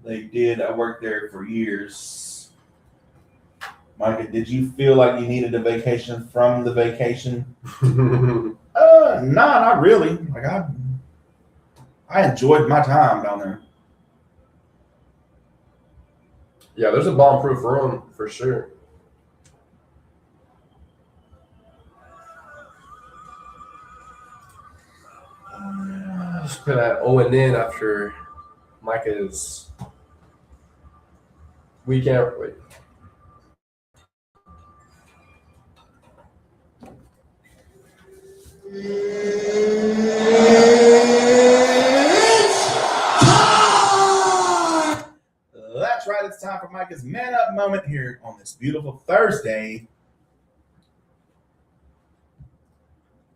They did. I worked there for years. Micah, did you feel like you needed a vacation from the vacation? Nah, not really. Like I enjoyed my time down there. Yeah, there's a bomb-proof room for sure. Just put that O and N after Micah's weekend. Wait. That's right. It's time for Micah's Man Up moment here on this beautiful Thursday,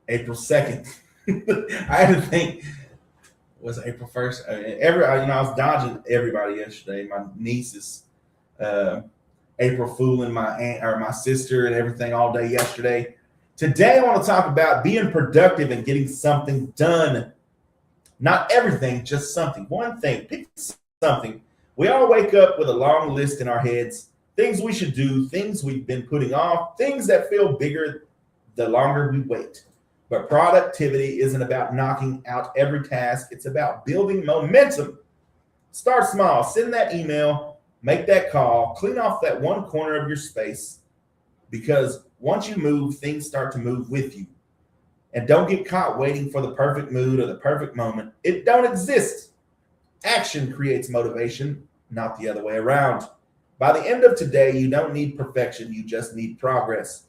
April 2nd. I had to think, was it April 1st? I was dodging everybody yesterday. My nieces, April fooling my aunt or my sister and everything all day yesterday. Today, I want to talk about being productive and getting something done. Not everything, just something. One thing, pick something. We all wake up with a long list in our heads, things we should do, things we've been putting off, things that feel bigger the longer we wait. But productivity isn't about knocking out every task. It's about building momentum. Start small. Send that email. Make that call. Clean off that one corner of your space. Because once you move, things start to move with you. And don't get caught waiting for the perfect mood or the perfect moment. It don't exist. Action creates motivation, not the other way around. By the end of today, you don't need perfection. You just need progress.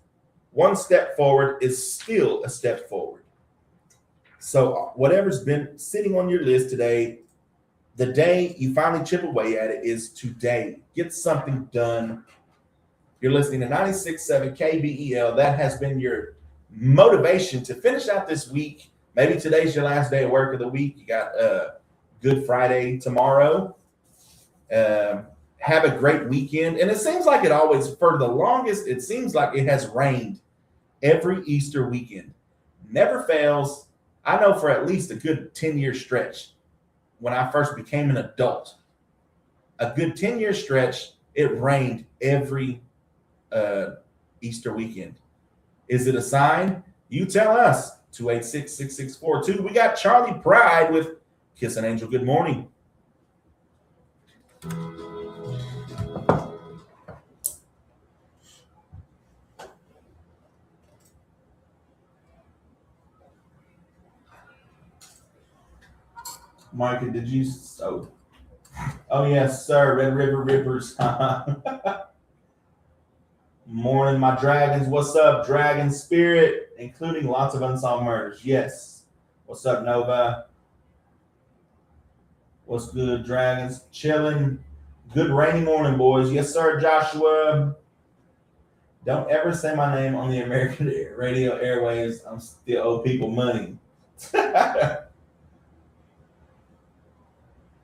One step forward is still a step forward. So whatever's been sitting on your list today, the day you finally chip away at it is today. Get something done. You're listening to 96.7 KBEL. That has been your motivation to finish out this week. Maybe today's your last day of work of the week. You got Good Friday tomorrow. Have a great weekend. And it seems like it always, for the longest, it seems like it has rained every Easter weekend. Never fails. I know for at least a good 10-year stretch when I first became an adult. A good 10-year stretch, it rained every Easter weekend. Is it a sign? You tell us. 286-6642. We got Charlie Pride with Kiss an Angel. Good morning. Micah, did you? Oh yes, sir. Red River Rippers. Morning, my dragons. What's up, Dragon Spirit? Including lots of unsolved murders. Yes, What's up, Nova? What's good, Dragons? Chilling. Good rainy morning, boys. Yes, sir, Joshua. Don't ever say my name on the American radio airwaves. I'm still owe people money.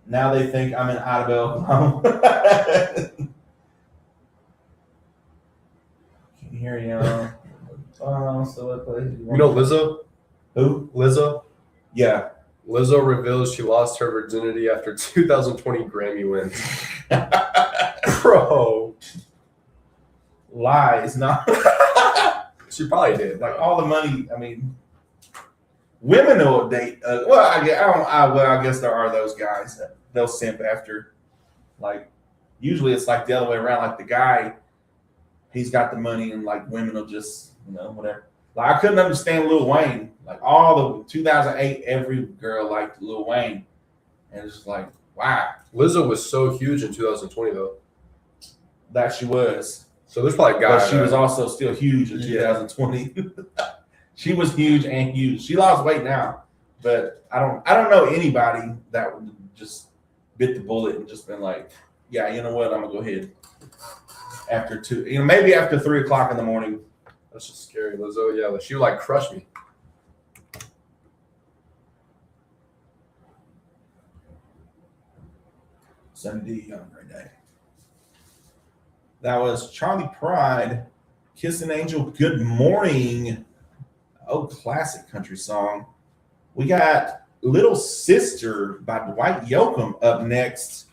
Now they think I'm in Idabel, Oklahoma. Can you hear y'all? Oh, so what place? You know Lizzo? Who? Lizzo? Yeah. Lizzo reveals she lost her virginity after 2020 Grammy wins. Bro. Lies, not. She probably did. Like all the money. I mean, women will date. I guess there are those guys that they'll simp after. Like, usually it's like the other way around. Like the guy, he's got the money, and like women will just, whatever. Like I couldn't understand Lil Wayne. Like all the 2008, every girl liked Lil Wayne, and it's just like, wow. Lizzo was so huge in 2020 though. That she was. So there's probably guys. But she was also still huge in 2020. She was huge and huge. She lost weight now, but I don't know anybody that would just bit the bullet and just been like, yeah, you know what, I'm gonna go ahead after 2, maybe after 3 o'clock in the morning. That's just scary, Lizzo. Yeah, she would like crush me. Sunday, great day. That was Charlie Pride, Kiss an Angel, Good Morning. Oh, classic country song. We got Little Sister by Dwight Yoakam up next.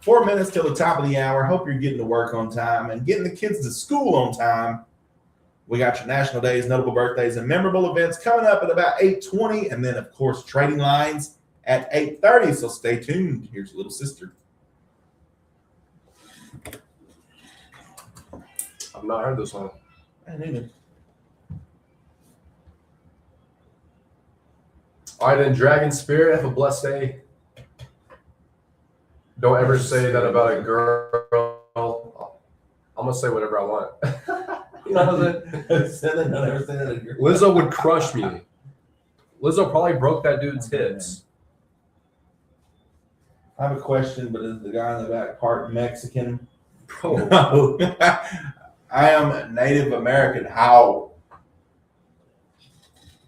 4 minutes till the top of the hour. Hope you're getting to work on time and getting the kids to school on time. We got your national days, notable birthdays, and memorable events coming up at about 8:20. And then, of course, trading lines at 8:30. So stay tuned. Here's Little Sister. I've not heard this one. I didn't even. All right, then, Dragon Spirit, have a blessed day. Don't ever say that about a girl. I'm going to say whatever I want. You know what I'm saying? Lizzo would crush me. Lizzo probably broke that dude's hips. I have a question, but is the guy in the back part Mexican? Bro. No. I am Native American. How?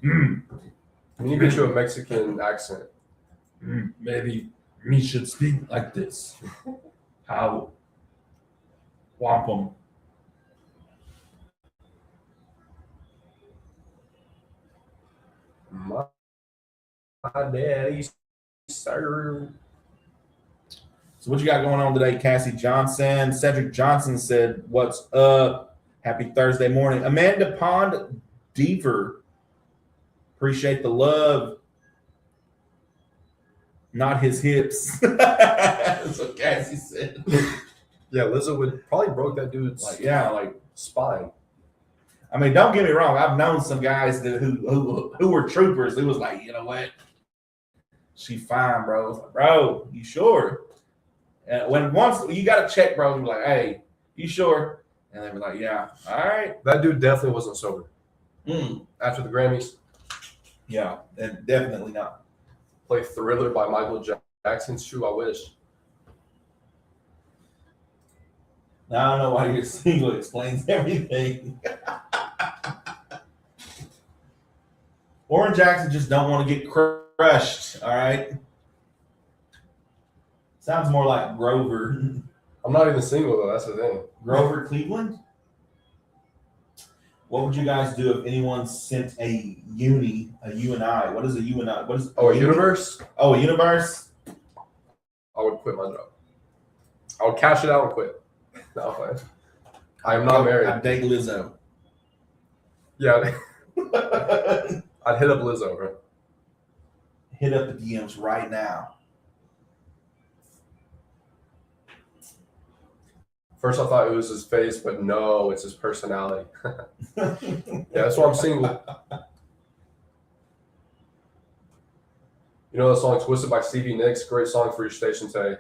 We need to get you a Mexican accent. Maybe me should speak like this. How? Wampum. My daddy, sir. So what you got going on today, Cassie Johnson? Cedric Johnson said, "What's up? Happy Thursday morning." Amanda Pond Deaver. Appreciate the love. Not his hips. That's what Cassie said. Yeah, Lizzo would probably broke that dude's like spine. I mean, don't get me wrong. I've known some guys who were troopers. Who was like, you know what? She fine, bro. Like, bro, you sure? And when once you got to check, bro, you're like, hey, you sure? And they were like, yeah, all right. That dude definitely wasn't sober. After the Grammys. Yeah, and definitely not. Play Thriller by Michael Jackson. Shoot, I wish. Now, I don't know why you're single. Explains everything. Oran Jackson just don't want to get crushed, all right? Sounds more like Grover. I'm not even single, though. That's the thing. Grover Cleveland? What would you guys do if anyone sent a UNI? What is a UNI? What is a universe? Oh, a universe? I would quit my job. I would cash it out and quit. No, I'm fine. I am not married. I'd date Lizzo. Yeah. I'd hit up Lizzo, bro. Hit up the DMs right now. First, I thought it was his face, but no, it's his personality. Yeah, that's why I'm single. You know the song Twisted by Stevie Nicks? Great song for your station today.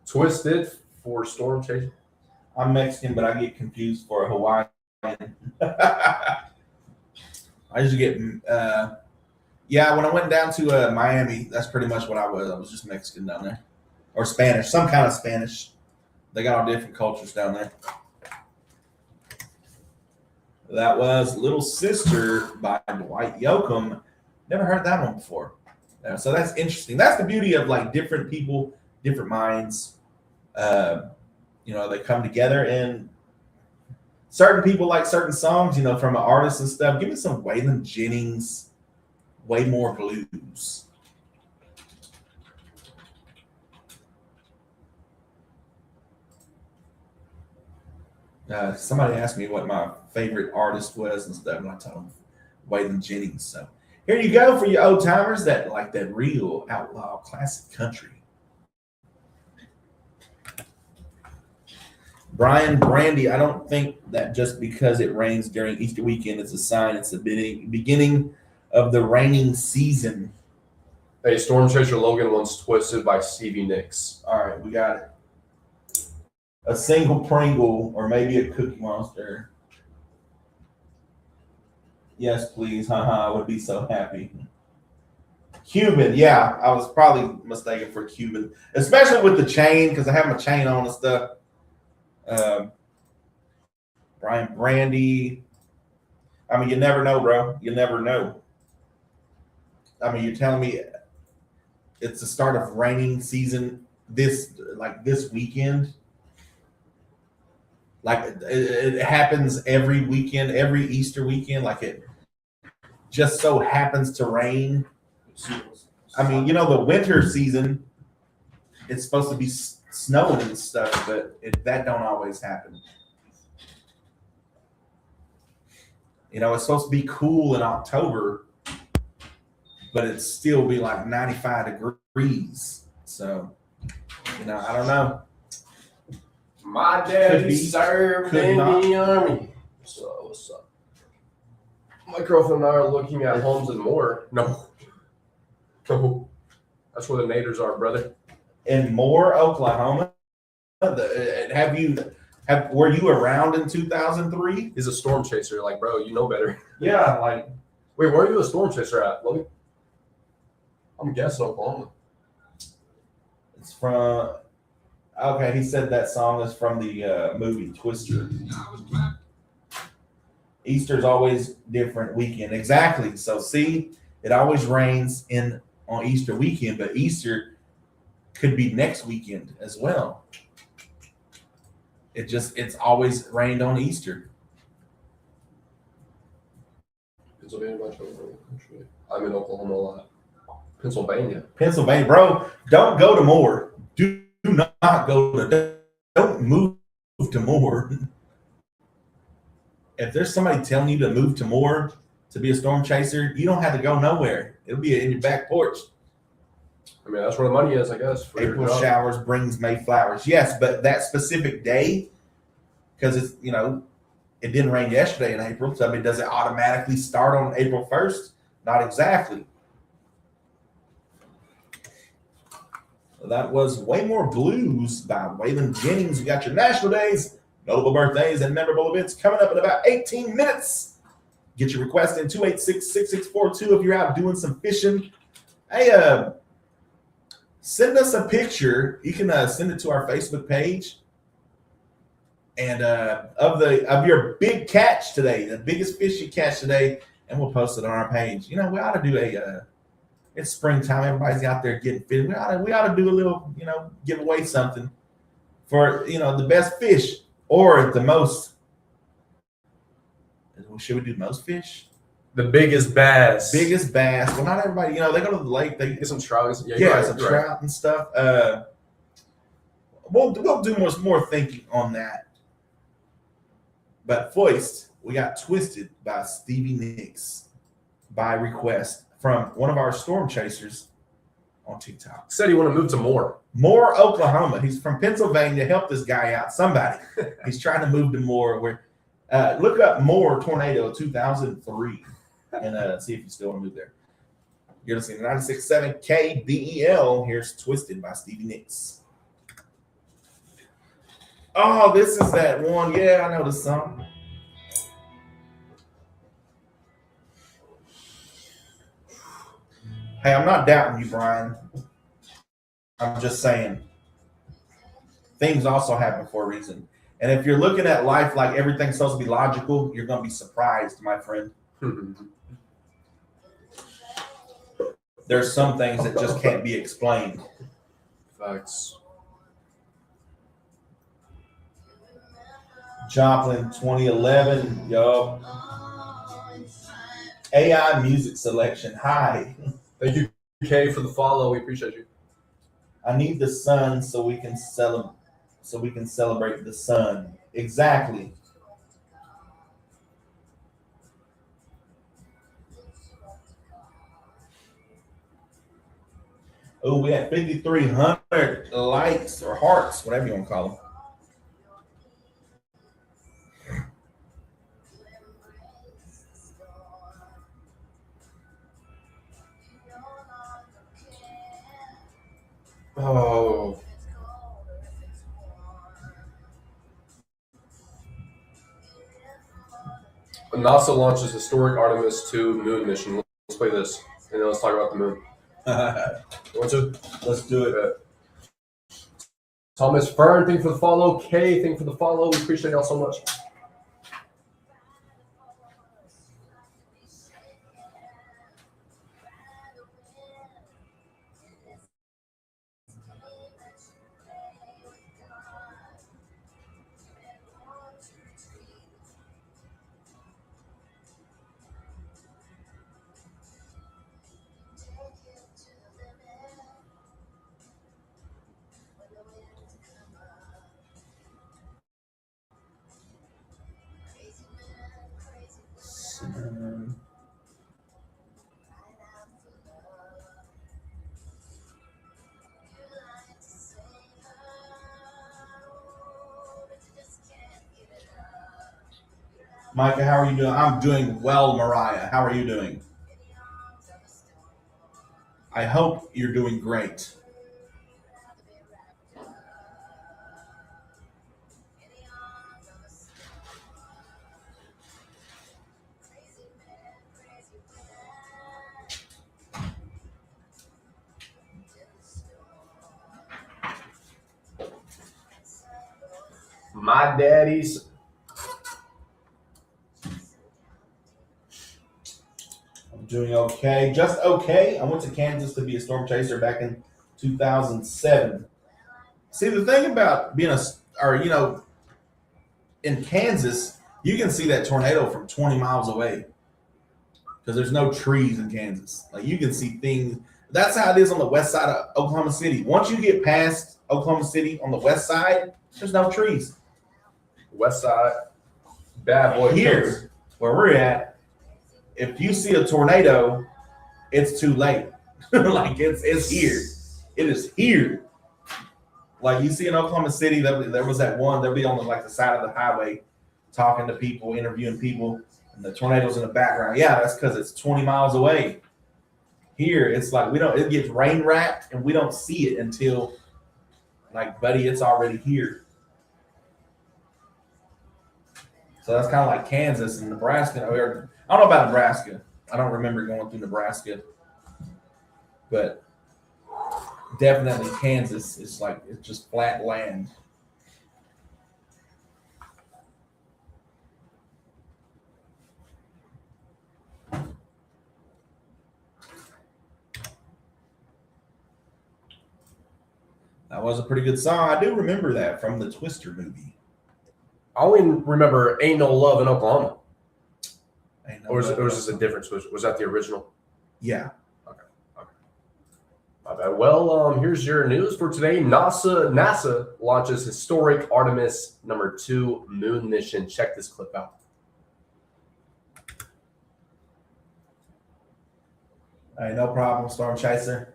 Twisted for Storm Chasing. I'm Mexican, but I get confused for a Hawaiian. I usually get Yeah, when I went down to Miami, that's pretty much what I was. I was just Mexican down there, or Spanish, some kind of Spanish. They got all different cultures down there. That was Little Sister by Dwight Yoakam. Never heard that one before. So that's interesting. That's the beauty of like different people, different minds. They come together, and certain people like certain songs, from an artist and stuff. Give me some Waylon Jennings, Way More Blues. Somebody asked me what my favorite artist was and stuff, and I told them Waylon Jennings. So here you go for your old timers that like that real outlaw classic country. Brian Brandy, I don't think that just because it rains during Easter weekend, it's a sign it's the beginning of the raining season. Hey, Storm Chaser Logan wants Twisted by Stevie Nicks. All right, we got it. A single Pringle or maybe a Cookie Monster. Yes, please. I would be so happy. Cuban, yeah, I was probably mistaken for Cuban, especially with the chain because I have my chain on and stuff. Brian Brandy. I mean, you never know, bro. You never know. I mean, you're telling me it's the start of raining season this weekend. Like it happens every weekend, every Easter weekend. Like it just so happens to rain. I mean, the winter season, it's supposed to be snowing and stuff, but that don't always happen. It's supposed to be cool in October, but it still be like 95 degrees. So, I don't know. My daddy served in the army. So what's up? My girlfriend and I are looking at homes in Moore. No. That's where the Naders are, brother. In Moore, Oklahoma. Were you around in 2003? He's a storm chaser. Like, bro, you know better. Yeah, like. Wait, where are you a storm chaser at, Logan? I'm guessing Oklahoma. It's from. Okay, he said that song is from the movie Twister. Easter's always different weekend. Exactly. So see, it always rains on Easter weekend, but Easter could be next weekend as well. It's always rained on Easter. Pennsylvania, I'm in Oklahoma a lot. Pennsylvania, bro. Don't go to Moore. Do not don't move to Moore. If there's somebody telling you to move to Moore to be a storm chaser, you don't have to go nowhere. It'll be in your back porch. I mean, that's where the money is, I guess. April showers brings May flowers. Yes, but that specific day, because it's it didn't rain yesterday in April. So I mean, does it automatically start on April 1st? Not exactly. That was Way More Blues by Waylon Jennings. You got your national days, notable birthdays, and memorable events coming up in about 18 minutes. Get your request in 286-6642 if you're out doing some fishing. Hey, send us a picture. You can send it to our Facebook page. And of your big catch today, the biggest fish you catch today, and we'll post it on our page. We ought to do it's springtime. Everybody's out there getting fish. We ought to do a little, give away something for, the best fish or the most. Should we do most fish? The biggest bass. Biggest bass. Well, not everybody, they go to the lake. They get some trout. Yeah, some trout and stuff. We'll do more thinking on that. But first, we got Twisted by Stevie Nicks by request from one of our storm chasers on TikTok. Said he want to move to Moore. Moore, Oklahoma. He's from Pennsylvania. Help this guy out. Somebody. He's trying to move to Moore. Look up Moore Tornado 2003 and see if you still want to move there. You're listening to 96.7 KBEL. Here's Twisted by Stevie Nicks. Oh, this is that one. Yeah, I know the song. Hey, I'm not doubting you, Brian. I'm just saying things also happen for a reason. And if you're looking at life like everything's supposed to be logical, you're going to be surprised, my friend. There's some things that just can't be explained. Facts. Joplin 2011, yo. AI music selection. Hi. Thank you, Kay, for the follow. We appreciate you. I need the sun so we can celebrate the sun. Exactly. Oh, we had 5,300 likes or hearts, whatever you want to call them. Oh. NASA launches historic Artemis 2 moon mission. Let's play this, and then let's talk about the moon. Want to? Let's do it. Thomas Fern, thank you for the follow. Kay, thank you for the follow. We appreciate y'all so much. Micah, how are you doing? I'm doing well, Mariah. How are you doing? I hope you're doing great. My daddy's. I'm doing okay. Just okay. I went to Kansas to be a storm chaser back in 2007. See, the thing about being in Kansas, you can see that tornado from 20 miles away because there's no trees in Kansas. Like, you can see things. That's how it is on the west side of Oklahoma City. Once you get past Oklahoma City on the west side, there's no trees. West side. Bad boy. Here, where we're at, if you see a tornado, it's too late. Like, it's here. It is here. Like, you see in Oklahoma City, there was that one, they'll be on the side of the highway talking to people, interviewing people, and the tornado's in the background. Yeah, that's because it's 20 miles away. Here, it's like it gets rain wrapped and we don't see it until, like, buddy, it's already here. So that's kind of like Kansas and Nebraska. I don't know about Nebraska. I don't remember going through Nebraska, but definitely Kansas is like, it's just flat land. That was a pretty good song. I do remember that from the Twister movie. I only remember Ain't No Love in Oklahoma. Or was this a different Twister? Was that the original? Yeah. Okay. My bad. Well, here's your news for today. NASA launches historic Artemis #2 moon mission. Check this clip out. All right, no problem, Storm Chaser.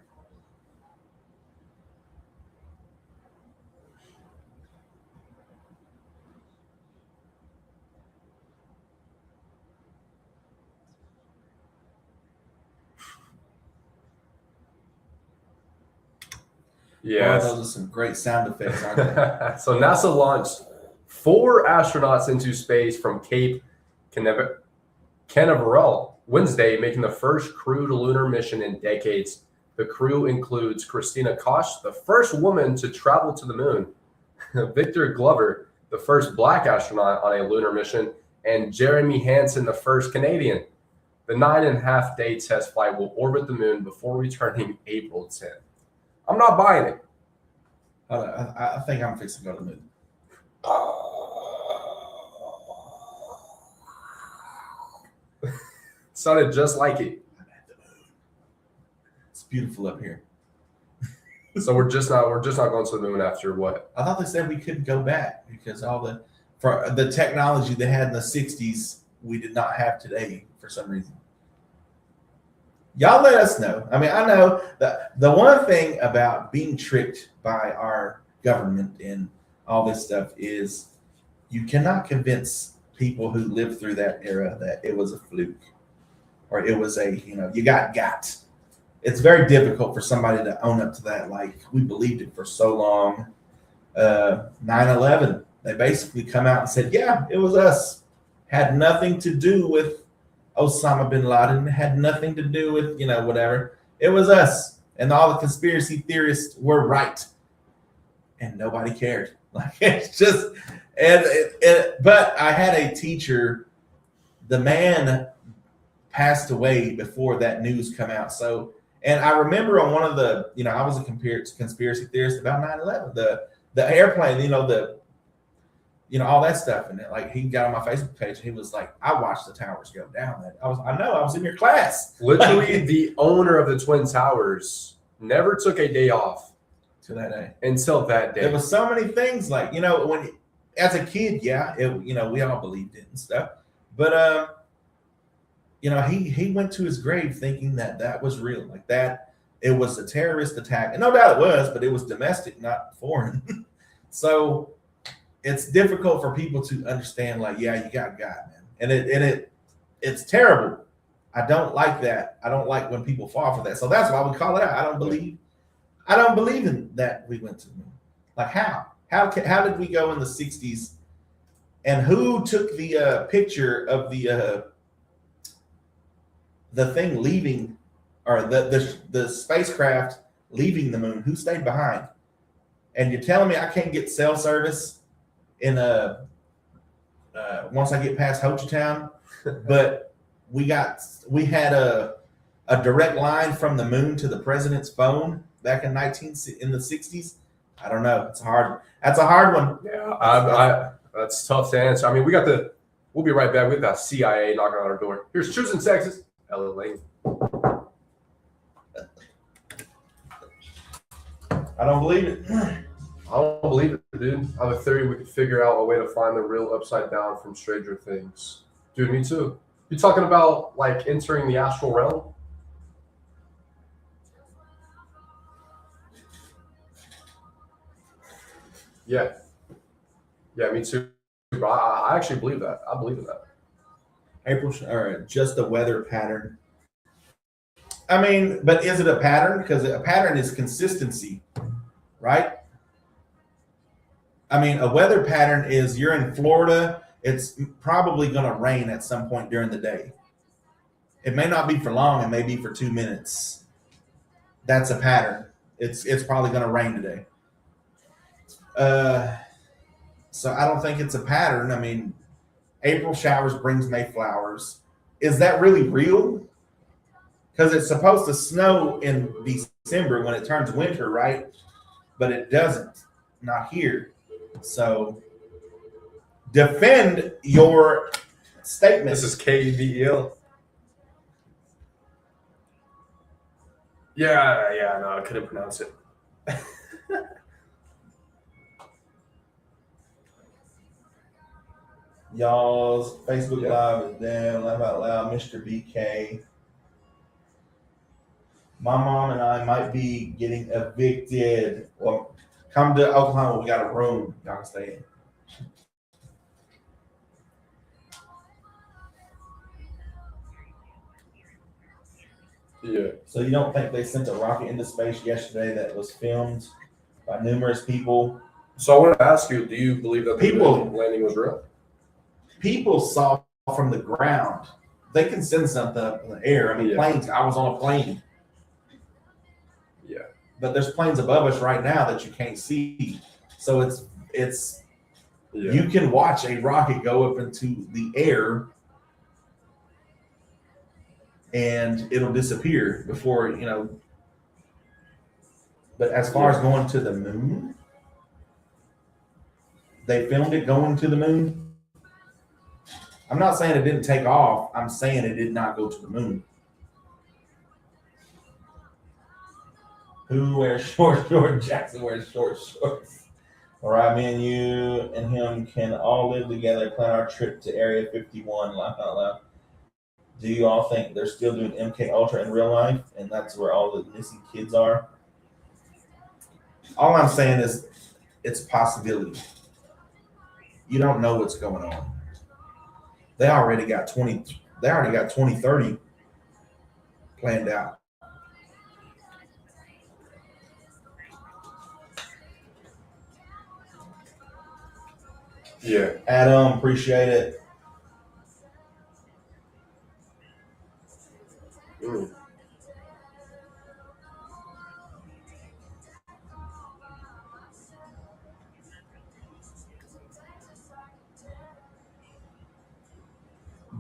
Yeah, those are some great sound effects, aren't they? So NASA launched 4 astronauts into space from Cape Canaveral Wednesday, making the first crewed lunar mission in decades. The crew includes Christina Koch, the first woman to travel to the moon, Victor Glover, the first black astronaut on a lunar mission, and Jeremy Hansen, the first Canadian. The 9.5-day test flight will orbit the moon before returning April 10th. I'm not buying it. I think I'm fixing to go to the moon. Sounded just like it. I'm at the moon. It's beautiful up here. So we're just not going to the moon after what? I thought they said we couldn't go back because all the technology they had in the 60s we did not have today for some reason. Y'all let us know. I mean, I know that the one thing about being tricked by our government and all this stuff is you cannot convince people who lived through that era that it was a fluke or it was you got. It's very difficult for somebody to own up to that. Like, we believed it for so long. 9/11, they basically come out and said, yeah, it was us. Had nothing to do with Osama bin Laden. Had nothing to do with, whatever. It was us. And all the conspiracy theorists were right. And nobody cared. Like, it's just, but I had a teacher, the man passed away before that news come out. So, and I remember on one of the, I was a conspiracy theorist about 9/11, the airplane, all that stuff. And like, he got on my Facebook page and he was like, I watched the towers go down. I was in your class. Literally, the owner of the Twin Towers never took a day off to that day. Until that day. There was so many things like, when as a kid, we all believed it and stuff. But he went to his grave thinking that was real, like that it was a terrorist attack, and no doubt it was, but it was domestic, not foreign. So it's difficult for people to understand. Like, yeah, you got God, man, and it's terrible. I don't like that. I don't like when people fall for that. So that's why we call it out. I don't believe in that we went to the moon. Like, how did we go in the 60s, and who took the picture of the thing leaving, or the spacecraft leaving the moon? Who stayed behind? And you're telling me I can't get cell service in once I get past Ho Chi Town? But we had a direct line from the moon to the president's phone back in the 60s. I don't know. That's a hard one. Yeah, that's tough to answer. I mean, we'll be right back. We've got CIA knocking on our door. Here's Choosing Texas. LA. I don't believe it. I don't believe it, dude. I have a theory we could figure out a way to find the real upside down from Stranger Things. Dude, me too. You talking about like entering the astral realm? Yeah, me too. Bro, I actually believe that. I believe in that. April, or just the weather pattern. I mean, but is it a pattern? Because a pattern is consistency, right? I mean, a weather pattern is you're in Florida. It's probably going to rain at some point during the day. It may not be for long. It may be for 2 minutes. That's a pattern. It's probably going to rain today. So I don't think it's a pattern. I mean, April showers brings May flowers. Is that really real? Because it's supposed to snow in December when it turns winter, right? But it doesn't. Not here. So defend your statement. This is KEDL. Yeah, no, I couldn't pronounce it. Y'all's Facebook Live is down. Laugh out loud, Mr. BK. My mom and I might be getting evicted. Well, come to Oklahoma. We got a room. Y'all can stay in. Yeah. So you don't think they sent a rocket into space yesterday that was filmed by numerous people? So I wanted to ask you, do you believe that the moon landing was real? People saw from the ground they can send something up in the air. I mean, planes. I was on a plane. Yeah. But there's planes above us right now that you can't see. So it's you can watch a rocket go up into the air and it'll disappear before, you know. But as far as going to the moon, they filmed it going to the moon. I'm not saying it didn't take off. I'm saying it did not go to the moon. Who wears short shorts? Jackson wears short shorts. All right, me and you and him can all live together, plan our trip to Area 51. Laugh out loud. Do you all think they're still doing MK Ultra in real life, and that's where all the missing kids are? All I'm saying is, it's a possibility. You don't know what's going on. They already got 2030 planned out. Yeah. Adam, appreciate it.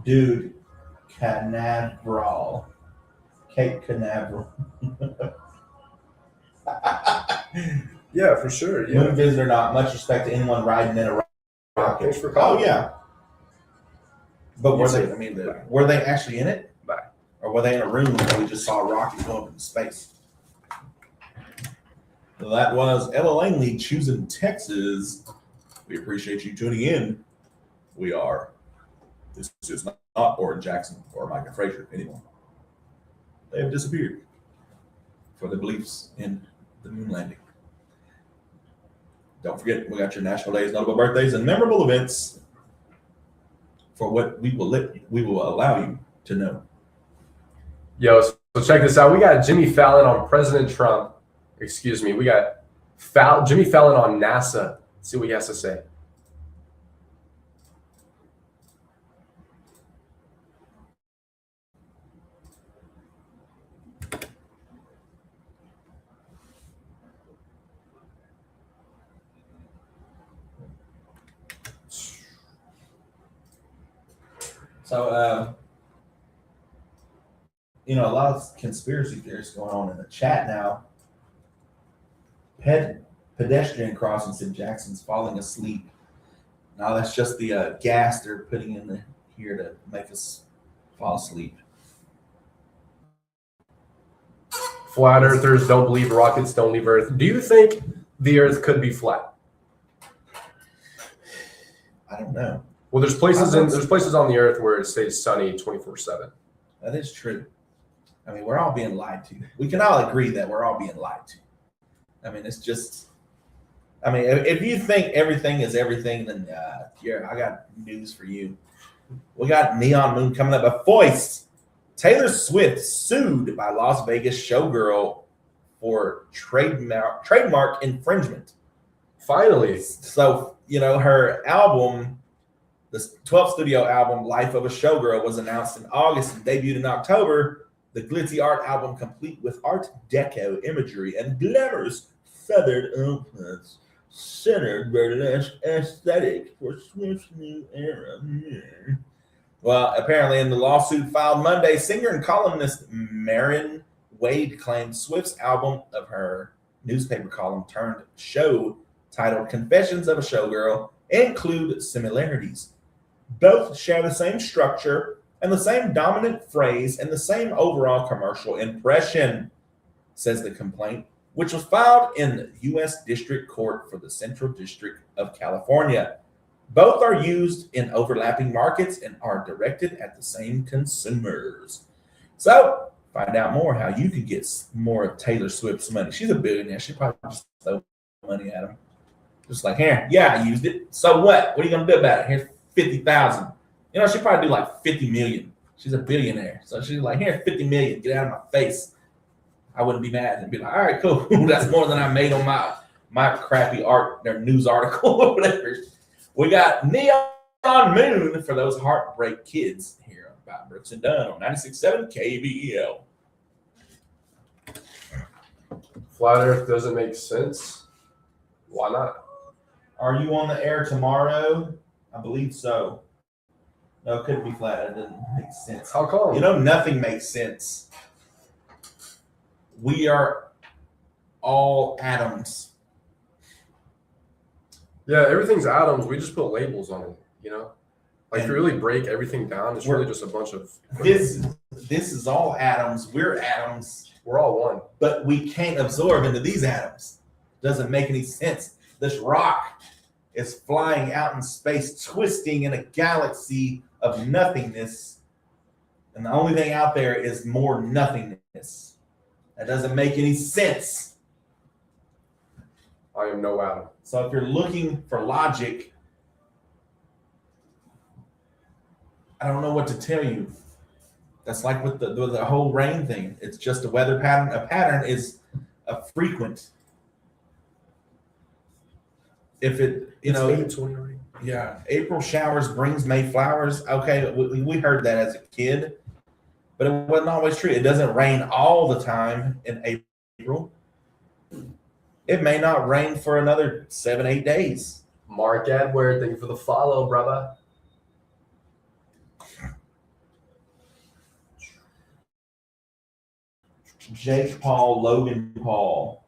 Dude, Canaveral. Cape Canaveral. Yeah, for sure. Yeah. Moon visitor, not much respect to anyone riding in a rocket. Thanks for calling. Oh, yeah. But were they actually in it? Bye. Or were they in a room where we just saw a rocket go up into space? Well, that was Ella Langley choosing Texas. We appreciate you tuning in. We are. This is not Oran Jackson or Micah Frazier anymore. They have disappeared for their beliefs in the moon landing. Don't forget, we got your national days, notable birthdays, and memorable events for what we will allow you to know. Yo, so check this out. We got Jimmy Fallon on President Trump. Excuse me. We got Jimmy Fallon on NASA. Let's see what he has to say. So, a lot of conspiracy theories going on in the chat now. Pedestrian crossings in Jackson's falling asleep. Now that's just the gas they're putting in here to make us fall asleep. Flat earthers don't believe rockets don't leave Earth. Do you think the Earth could be flat? I don't know. Well, there's places on the Earth where it stays sunny 24/7. That is true. I mean, we're all being lied to. We can all agree that we're all being lied to. I mean, it's just. I mean, if you think everything is everything, then I got news for you. We got Neon Moon coming up. A voice. Taylor Swift sued by Las Vegas showgirl for trademark infringement. Finally. So, her album, the 12th studio album, Life of a Showgirl, was announced in August and debuted in October. The glitzy art album, complete with Art Deco imagery and glamorous feathered outfits, centered burlesque aesthetic for Swift's new era. Well, apparently in the lawsuit filed Monday, singer and columnist Marin Wade claimed Swift's album of her newspaper column turned show titled Confessions of a Showgirl include similarities. Both share the same structure and the same dominant phrase and the same overall commercial impression, says the complaint, which was filed in the U.S. District Court for the Central District of California. Both are used in overlapping markets and are directed at the same consumers. So, find out more how you could get more of Taylor Swift's money. She's a billionaire. She probably just throw money at him. Just like, here, yeah, I used it. So what? What are you going to do about it? Here's $50,000. She'd probably do like $50 million. She's a billionaire. So she's like, here, $50 million. Get out of my face. I wouldn't be mad and be like, all right, cool. That's more than I made on my crappy art, their news article or whatever. We got Neon Moon for those heartbreak kids here by Brooks and Dunn on 96.7 KBEL. Flat Earth doesn't make sense. Why not? Are you on the air tomorrow? I believe so. No, it couldn't be flat. It doesn't make sense. How come? You know, nothing makes sense. We are all atoms. Yeah, everything's atoms. We just put labels on it, you know? Like, if And you really break everything down, it's really just a bunch of... This is all atoms. We're atoms. We're all one. But we can't absorb into these atoms. Doesn't make any sense. This rock is flying out in space, twisting in a galaxy of nothingness. And the only thing out there is more nothingness. That doesn't make any sense. I am no atom. So if you're looking for logic, I don't know what to tell you. That's like with the whole rain thing. It's just a weather pattern. A pattern is a frequent. If it, you know, 8:20 already. yeah, April showers brings May flowers. Okay, we heard that as a kid, but it wasn't always true. It doesn't rain all the time in April. It may not rain for another 7-8 days. Mark Edward, thank you for the follow, brother. Jake Paul, Logan Paul.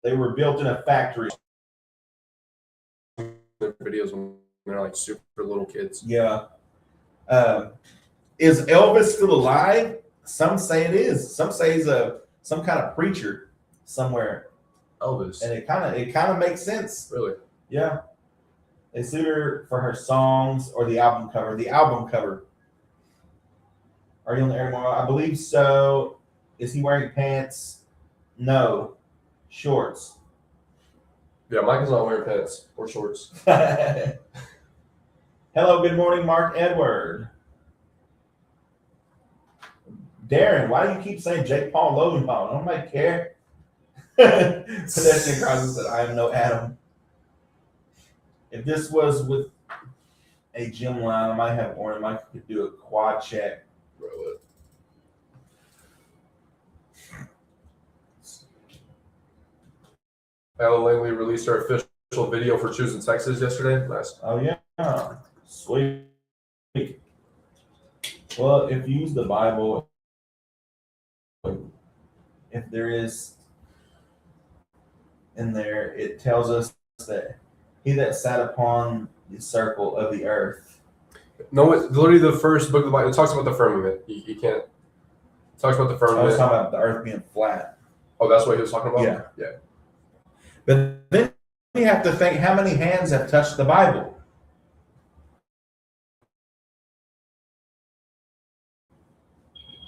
They were built in a factory. The videos when they're like super little kids. Yeah. Is Elvis still alive? Some say it is. Some say he's some kind of preacher somewhere. Elvis. And it kind of makes sense. Really? Yeah. They sued her for her songs or the album cover. The album cover. Are you on the air tomorrow? I believe so. Is he wearing pants? No. Shorts. Yeah, Micah's not wearing pants or shorts. Hello, good morning, Mark Edward. Darren, why do you keep saying Jake Paul, Logan Paul? Nobody care. Pedestrian Crosby said, I am no Adam. If this was with a gym line, I might have Oran. Micah could do a quad check. Alan Langley released our official video for choosing Texas yesterday. Nice. Oh, yeah. Sweet. Well, if you use the Bible, if there is in there, it tells us that he that sat upon the circle of the earth. No, it's literally the first book of the Bible. It talks about the firmament. You can't. It talks about the I firmament. was talking about the earth being flat. Oh, that's what he was talking about? Yeah. Yeah. But then you have to think how many hands have touched the Bible.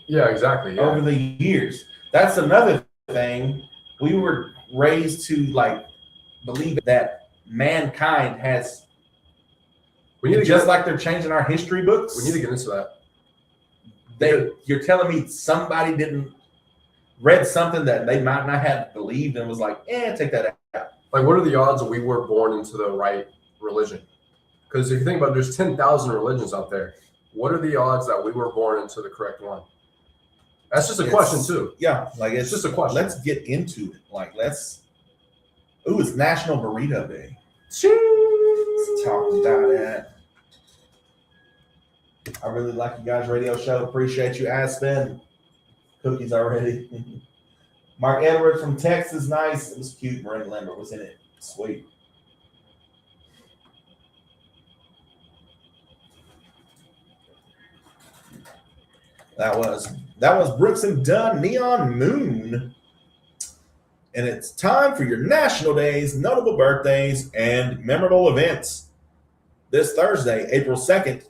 Yeah, exactly. Yeah. Over the years. That's another thing. We were raised to believe that mankind has, We need to just get, like they're changing our history books. we need to get into that. You're telling me somebody didn't read something that they might not have believed and was like, take that out. Like, what are the odds that we were born into the right religion? Because if you think about it, there's 10,000 religions out there. What are the odds that we were born into the correct one? That's just a question, too. Yeah, It's just a question. Let's get into it. It's National Burrito Day. Let's talk about that. I really like you guys' radio show. Appreciate you, Aspen. Cookies already. Mark Edwards from Texas, nice. It was cute. Miranda Lambert was in it. Sweet. That was Brooks and Dunn, Neon Moon. And it's time for your national days, notable birthdays, and memorable events. This Thursday, April 2nd,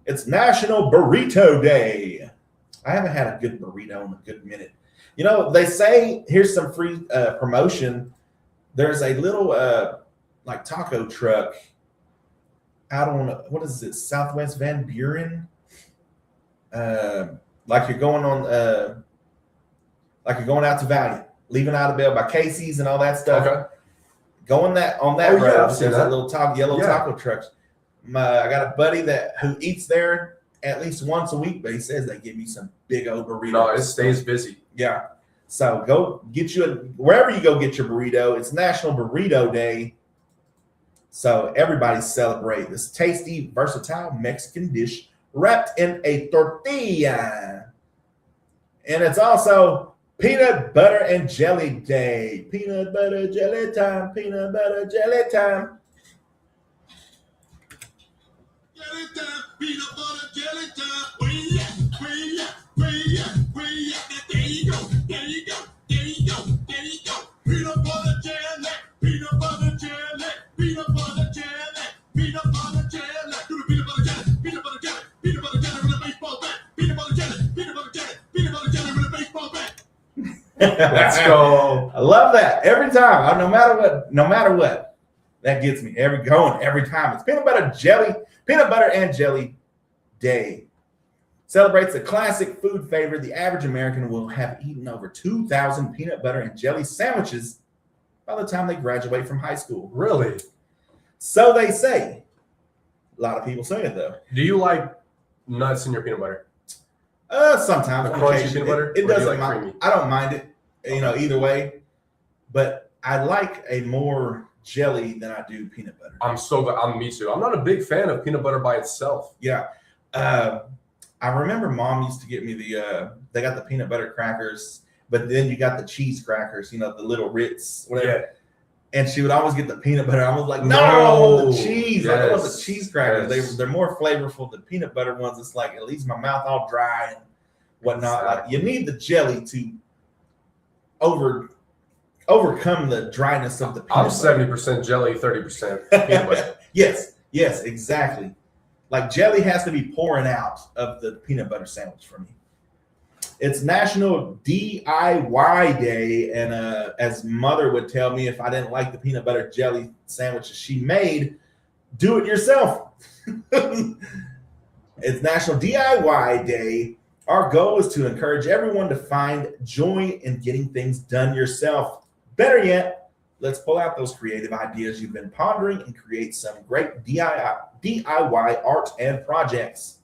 it's National Burrito Day. I haven't had a good burrito in a good minute. You know, they say, here's some free promotion. There's a little taco truck out on, what is it, Southwest Van Buren? You're going out to Valiant, leaving out of Bell by Casey's and all that stuff. Okay. Going on that road, there's that little yellow taco trucks. I got a buddy who eats there at least once a week, but he says they give you some big old burritos. No, it stays busy. Yeah. So go get you wherever you go get your burrito. It's National Burrito Day. So everybody celebrate this tasty, versatile Mexican dish wrapped in a tortilla. And it's also Peanut Butter and Jelly Day. Peanut butter jelly time. Peanut butter jelly time. Jelly time, peanut butter jelly time. Where you at? Where you at? Where you at? Where you at? There you go. There you go. There you go. There you go. Peanut butter jelly. Peanut butter jelly. Peanut butter jelly. Peanut butter jelly. Do the peanut butter jelly. Peanut butter jelly. Peanut butter jelly with a baseball bat. Peanut butter jelly. Peanut butter jelly. Peanut butter jelly with a baseball bat. Let's go. I love that every time. No matter what, that gets me every time. It's peanut butter and jelly day. Celebrates a classic food favorite. The average American will have eaten over 2,000 peanut butter and jelly sandwiches by the time they graduate from high school. Really? So they say. A lot of people say it though. Do you like nuts in your peanut butter? Sometimes crunchy peanut butter. It doesn't like mind. creamy? I don't mind it, either way. But I like a more jelly than I do peanut butter. I'm so glad. Me too. I'm not a big fan of peanut butter by itself. Yeah. I remember Mom used to get me they got the peanut butter crackers, but then you got the cheese crackers, the little Ritz, whatever. Yeah. And she would always get the peanut butter. I was like, No. the cheese. Yes. I love the cheese crackers. Yes. They're more flavorful. The peanut butter ones, it's like it leaves my mouth all dry and whatnot. Exactly. Like you need the jelly to overcome the dryness of the peanut I'm butter. 70% jelly, 30% peanut butter. Yes, exactly. Like jelly has to be pouring out of the peanut butter sandwich for me. It's National DIY Day, and as Mother would tell me, if I didn't like the peanut butter jelly sandwiches she made, do it yourself. It's National DIY Day. Our goal is to encourage everyone to find joy in getting things done yourself. Better yet, let's pull out those creative ideas you've been pondering and create some great DIY art and projects.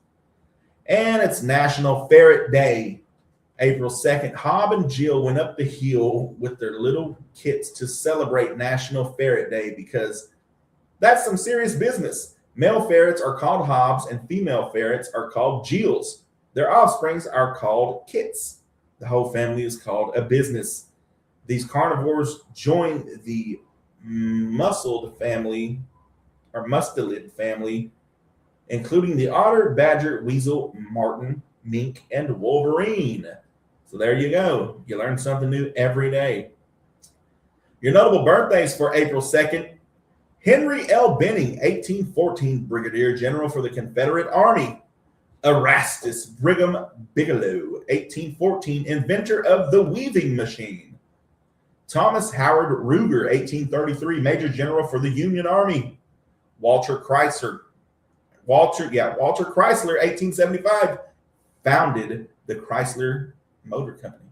And it's National Ferret Day. April 2nd, Hob and Jill went up the hill with their little kits to celebrate National Ferret Day because that's some serious business. Male ferrets are called Hobs and female ferrets are called Jills. Their offsprings are called kits. The whole family is called a business. These carnivores join the mustelid family, including the otter, badger, weasel, marten, mink, and wolverine. So there you go. You learn something new every day. Your notable birthdays for April 2nd. Henry L. Benning, 1814, Brigadier General for the Confederate Army. Erastus Brigham Bigelow, 1814, inventor of the weaving machine. Thomas Howard Ruger, 1833, Major General for the Union Army. Walter Chrysler, 1875, founded the Chrysler Motor Company.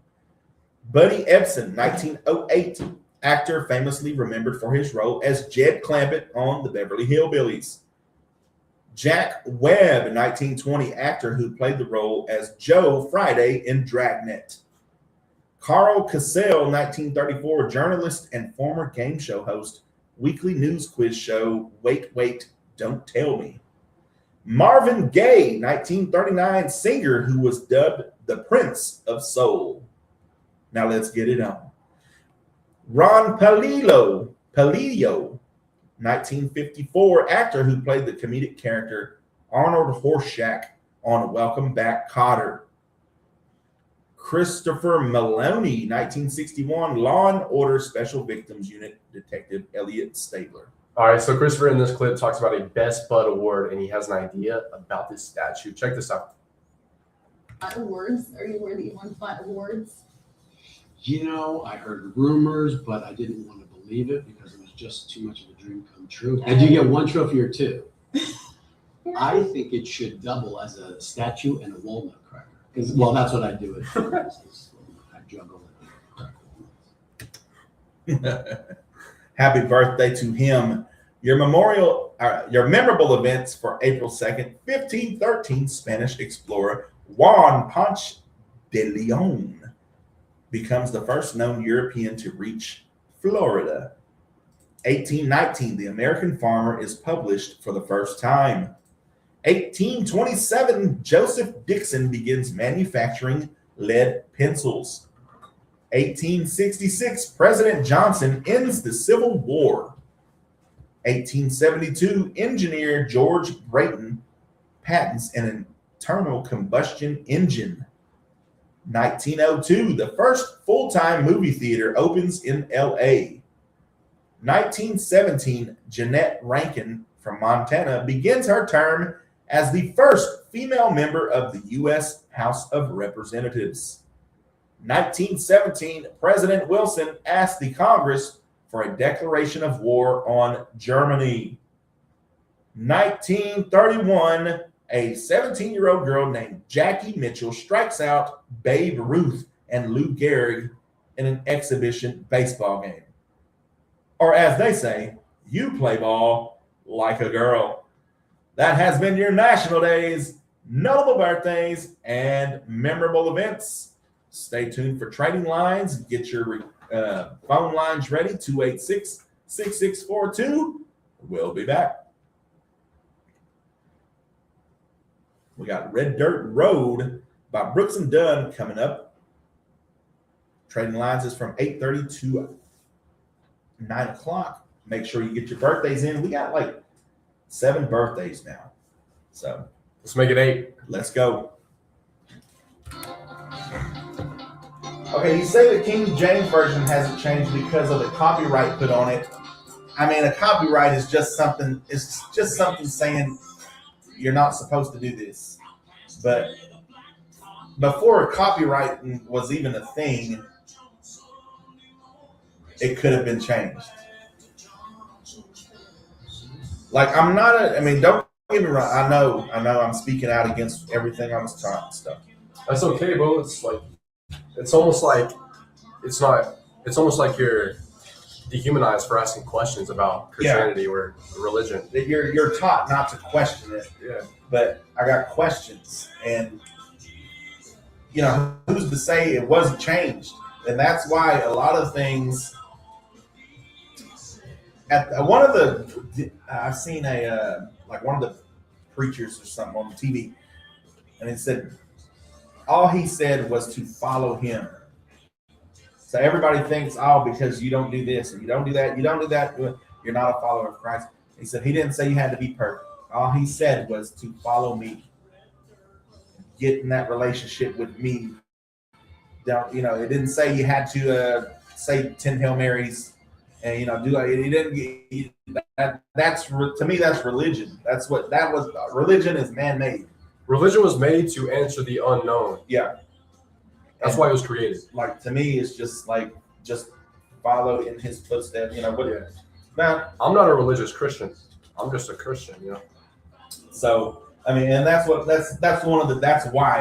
Buddy Ebsen, 1908, actor famously remembered for his role as Jed Clampett on the Beverly Hillbillies. Jack Webb, 1920, actor who played the role as Joe Friday in Dragnet. Carl Cassell, 1934, journalist and former game show host, weekly news quiz show, Wait, Don't Tell Me. Marvin Gaye, 1939, singer who was dubbed the Prince of Soul. Now let's get it on. Ron Palillo, 1954, actor who played the comedic character Arnold Horseshack on Welcome Back, Kotter. Christopher Maloney, 1961, Law and Order Special Victims Unit Detective Elliot Stabler. All right, so Christopher in this clip talks about a Best Bud Award, and he has an idea about this statue. Check this out. Awards? Are you aware that you won 5 awards? I heard rumors, but I didn't want to believe it because it was just too much of a dream come true. And you get 1 trophy or 2. I think it should double as a statue and a walnut cracker. Because, that's what I do at business. I juggle it. Happy birthday to him. Your memorable events for April 2nd, 1513, Spanish explorer Juan Ponce de Leon becomes the first known European to reach Florida. 1819, The American Farmer is published for the first time. 1827, Joseph Dixon begins manufacturing lead pencils. 1866, President Johnson ends the Civil War. 1872, engineer George Brayton patents an internal combustion engine. 1902, the first full-time movie theater opens in LA. 1917, Jeanette Rankin from Montana begins her term as the first female member of the U.S. House of Representatives. 1917, President Wilson asked the Congress for a declaration of war on Germany. 1931, a 17-year-old girl named Jackie Mitchell strikes out Babe Ruth and Lou Gehrig in an exhibition baseball game. Or as they say, you play ball like a girl. That has been your national days, notable birthdays, and memorable events. Stay tuned for trading lines. Get your phone lines ready, 286-6642. We'll be back. We got Red Dirt Road by Brooks and Dunn coming up. Trading lines is from 8:30 to 9 o'clock. Make sure you get your birthdays in. We got like 7 birthdays now. So Let's make it 8. let's go. Okay, you say the King James Version hasn't changed because of the copyright put on it. I mean, a copyright is just something, it's just something saying you're not supposed to do this. But before copyright was even a thing, it could have been changed. Like, I'm not I mean, don't get me wrong. I know I'm speaking out against everything I was taught and stuff. That's okay, bro. It's almost like you're dehumanized for asking questions about Christianity or religion. You're taught not to question it. Yeah. But I got questions, and who's to say it wasn't changed? And that's why a lot of things. I've seen one of the preachers or something on the TV, and it said all he said was to follow him. So everybody thinks, because you don't do this and you don't do that, you're not a follower of Christ. He said he didn't say you had to be perfect. All he said was to follow me, get in that relationship with me. It didn't say you had to say 10 Hail Marys and do like he didn't. That's to me that's religion. That's what that was. Religion is man-made. Religion was made to answer the unknown. Yeah, that's why it was created. Like, to me, it's just follow in his footsteps. Yeah. Now, I'm not a religious Christian. I'm just a Christian. So I mean, and that's why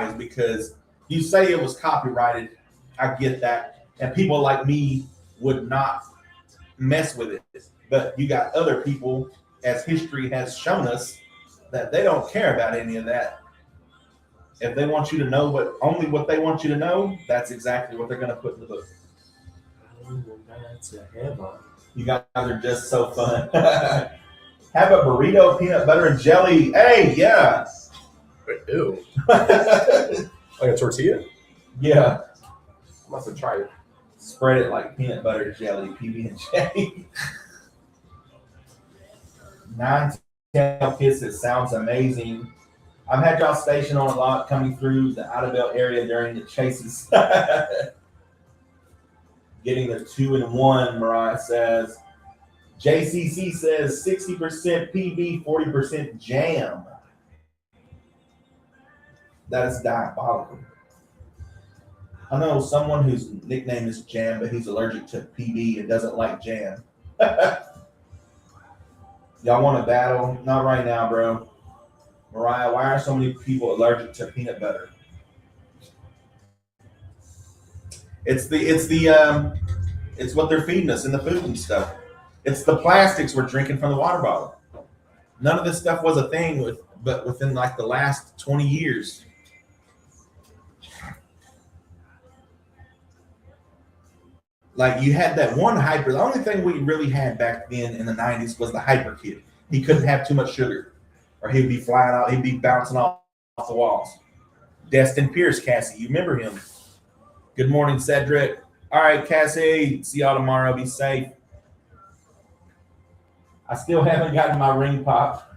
is because you say it was copyrighted. I get that, and people like me would not mess with it. But you got other people, as history has shown us, that they don't care about any of that. If they want you to know only what they want you to know, that's exactly what they're going to put in the book. You guys are just so fun. Have a burrito, peanut butter and jelly. Hey, yeah. Ew. Like a tortilla? Yeah. I'm about to try it. Spread it like peanut butter jelly, PB&J. 9 tail kisses sounds amazing. I've had y'all stationed on a lot coming through the Idabel area during the chases. Getting the 2 and 1, Mariah says. JCC says 60% PB, 40% jam. That is diabolical. I know someone whose nickname is Jam, but he's allergic to PB and doesn't like jam. Y'all want to battle? Not right now, bro. Mariah, why are so many people allergic to peanut butter? It's what they're feeding us in the food and stuff. It's the plastics we're drinking from the water bottle. None of this stuff was a thing but within like the last 20 years. Like you had that one hyper. The only thing we really had back then in the 90s was the hyper kid. He couldn't have too much sugar or he'd be flying out. He'd be bouncing off the walls. Destin Pierce, Cassie. You remember him. Good morning, Cedric. All right, Cassie. See y'all tomorrow. Be safe. I still haven't gotten my ring pop.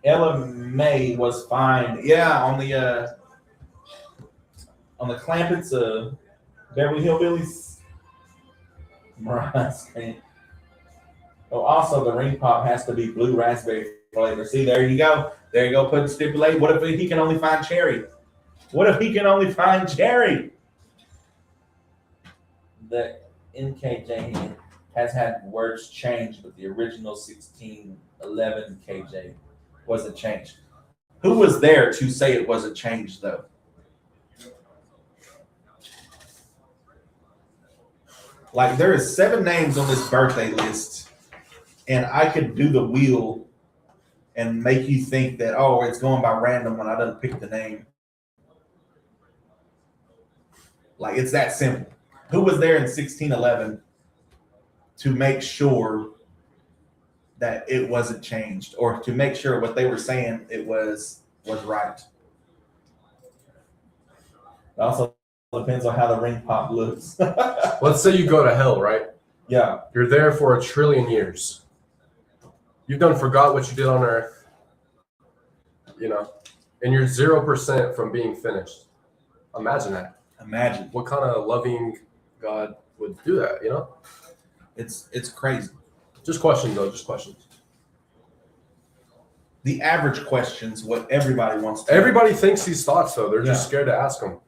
Ella May was fine. Yeah, on the Clampets, Beverly Hillbillies. Oh, also the ring pop has to be blue raspberry flavor. See, there you go. There you go. Put stipulate. What if he can only find cherry? What if he can only find cherry? The NKJ has had words changed, but the original 1611 KJ wasn't changed. Who was there to say it wasn't changed, though? Like, there is 7 names on this birthday list, and I could do the wheel and make you think that, oh, it's going by random when I done pick the name. Like, it's that simple. Who was there in 1611 to make sure that it wasn't changed, or to make sure what they were saying it was right? It also depends on how the ring pop looks. Let's say you go to hell, right? Yeah. You're there for 1 trillion years. You've done forgot what you did on earth, you know, and you're 0% from being finished. Imagine that. Imagine. What kind of loving God would do that, you know? It's crazy. Just questions, though. Just questions. The average questions, what everybody wants to know. Everybody thinks these thoughts, though. They're just Yeah. scared to ask them.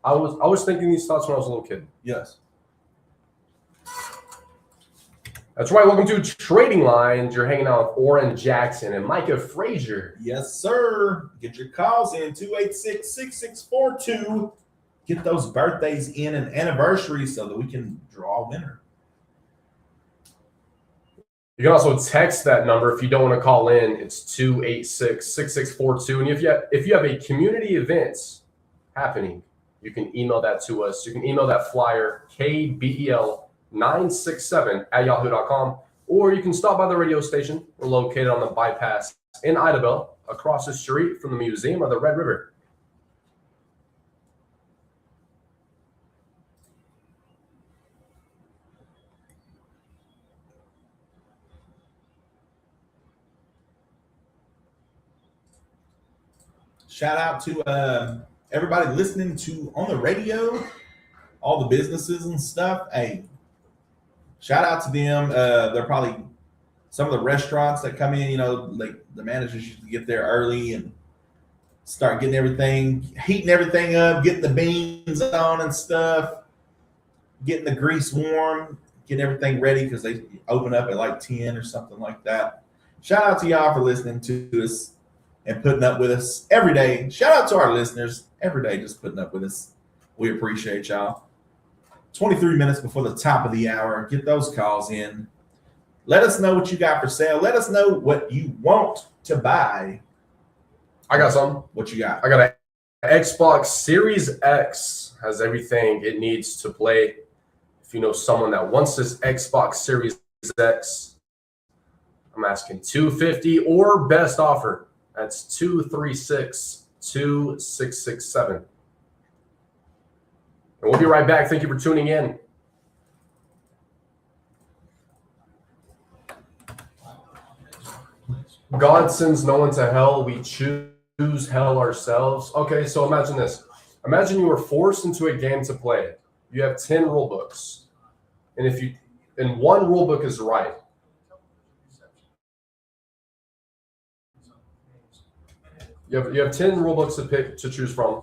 I was thinking these thoughts when I was a little kid. Yes. That's right. Welcome to Trading Lines. You're hanging out with Oran Jackson and Micah Frazier. Yes, sir. Get your calls in 286-6642. Get those birthdays in and anniversaries so that we can draw a winner. You can also text that number if you don't want to call in. It's 286-6642. And if you have a community event happening, you can email that to us. You can email that flyer, kbel967@yahoo.com, or you can stop by the radio station. We're located on the bypass in Idabel, across the street from the Museum of the Red River. Shout out to everybody listening to on the radio, all the businesses and stuff. Hey, shout out to them. They're probably some of the restaurants that come in, you know, like the managers used to get there early and start getting everything, heating everything up, getting the beans on and stuff, getting the grease warm, getting everything ready because they open up at like 10 or something like that. Shout out to y'all for listening to us and putting up with us every day. Shout out to our listeners every day, just putting up with us. We appreciate y'all. 23 minutes before the top of the hour. Get those calls in. Let us know what you got for sale. Let us know what you want to buy. I got something. What you got? I got an Xbox Series X. Has everything it needs to play. If you know someone that wants this Xbox Series X, I'm asking $250 or best offer. That's 236-2667. And we'll be right back. Thank you for tuning in. God sends no one to hell. We choose hell ourselves. Okay, so imagine this. Imagine you were forced into a game to play. You have 10 rule books. And one rule book is right. You have 10 rule books to choose from.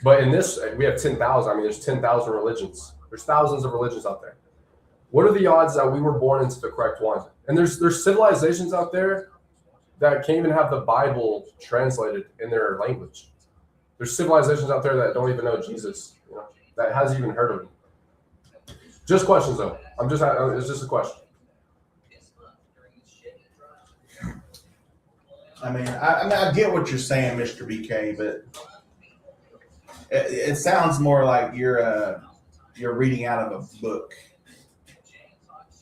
But in this, we have 10,000. I mean, there's 10,000 religions. There's thousands of religions out there. What are the odds that we were born into the correct one? And there's civilizations out there that can't even have the Bible translated in their language. There's civilizations out there that don't even know Jesus, you know, that hasn't even heard of him. Just questions though. It's just a question. I mean, I get what you're saying, Mr. BK, but it sounds more like you're reading out of a book.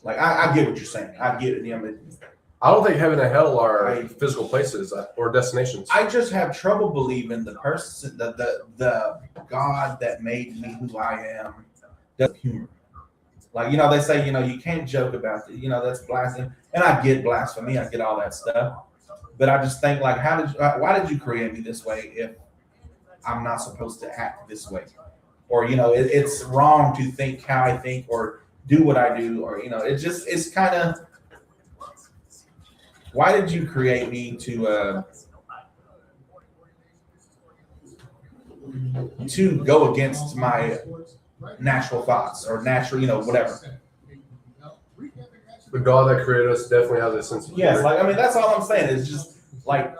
Like I get what you're saying. I get it. I don't think heaven and hell are physical places or destinations. I just have trouble believing the person, the God that made me who I am, does humor. Like, they say, you can't joke about it. That's blasphemy. And I get blasphemy. I get all that stuff. But I just think, like, why did you create me this way if I'm not supposed to act this way? Or, it's wrong to think how I think or do what I do. Or, it's kind of, why did you create me to go against my natural thoughts or natural, whatever? The God that created us definitely has a sense of humor. Yes, like, I mean, that's all I'm saying. It's just like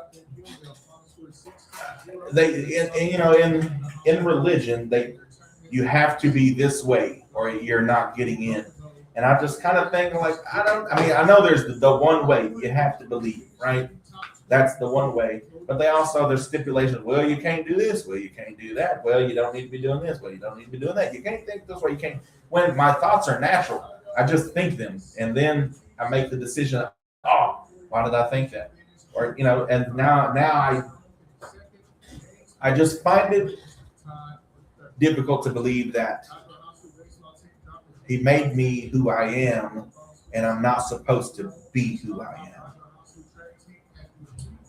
in religion, you have to be this way or you're not getting in. And I just kind of think like, I know there's the one way you have to believe, right? That's the one way. But there's stipulations. Well, you can't do this. Well, you can't do that. Well, you don't need to be doing this. Well, you don't need to be doing that. You can't think this way. You can't. When my thoughts are natural, I just think them. And then I make the decision, oh, why did I think that? Or, and now I just find it difficult to believe that he made me who I am, and I'm not supposed to be who I am.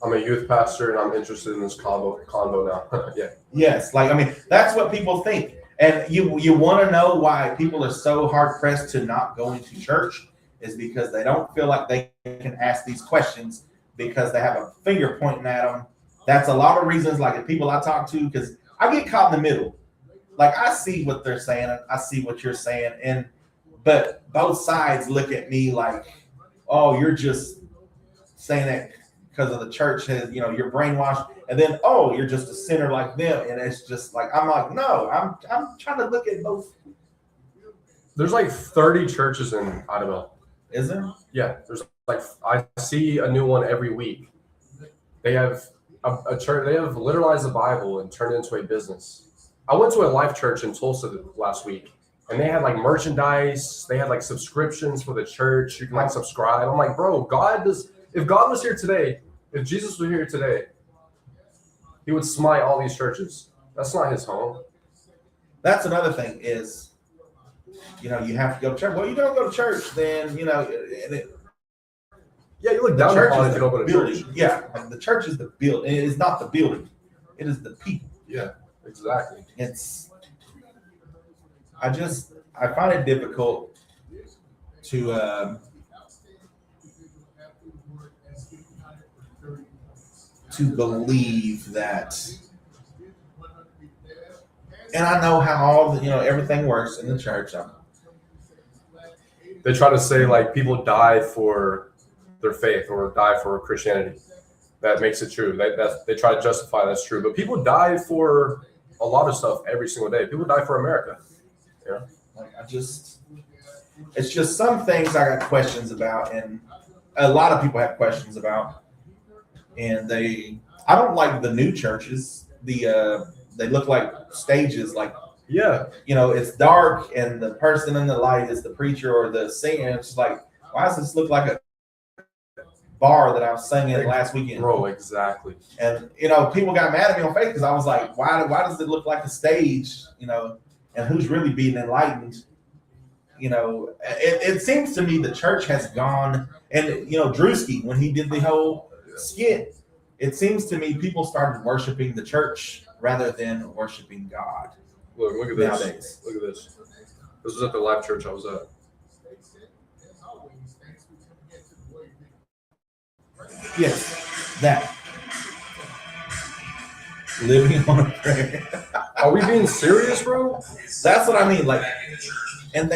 I'm a youth pastor, and I'm interested in this convo now. Yeah. Yes, like, I mean, that's what people think. And you want to know why people are so hard-pressed to not go into church is because they don't feel like they can ask these questions because they have a finger pointing at them. That's a lot of reasons, like the people I talk to, because I get caught in the middle. Like, I see what they're saying, and I see what you're saying, but both sides look at me like, oh, you're just saying that because of the church has, you're brainwashed, and then, oh, you're just a sinner like them, and it's just like, I'm like, no, I'm trying to look at both. There's like 30 churches in Idaho. Is there? Yeah, there's like, I see a new one every week. They have a church. They have literalized the Bible and turned it into a business. I went to a life church in Tulsa last week, and they had like merchandise. They had like subscriptions for the church. You can like subscribe. I'm like, bro, if God was here today, if Jesus was here today, he would smite all these churches. That's not his home. That's another thing is, you have to go to church. Well, you don't go to church, then, yeah, you look down upon if you don't go to church. Yeah, like the church is the building. It is not the building. It is the people. Yeah, exactly. I find it difficult to believe that. And I know how all everything works in the church. They try to say like people die for their faith or die for Christianity. That makes it true. They try to justify that's true. But people die for a lot of stuff every single day. People die for America. Yeah. Like it's just some things I got questions about, and a lot of people have questions about. And I don't like the new churches. They look like stages, like, yeah, it's dark and the person in the light is the preacher or the singer. It's like, why does this look like a bar that I was singing last weekend? Bro, exactly. And people got mad at me on Facebook because I was like, why does it look like a stage? And who's really being enlightened? It seems to me the church has gone, and Drewski, when he did the whole skit, it seems to me people started worshiping the church rather than worshiping God. Look at this. Nowadays. Look at this. This was at the live church I was at. Yes, that. Living on a prayer. Are we being serious, bro? That's what I mean. Like, and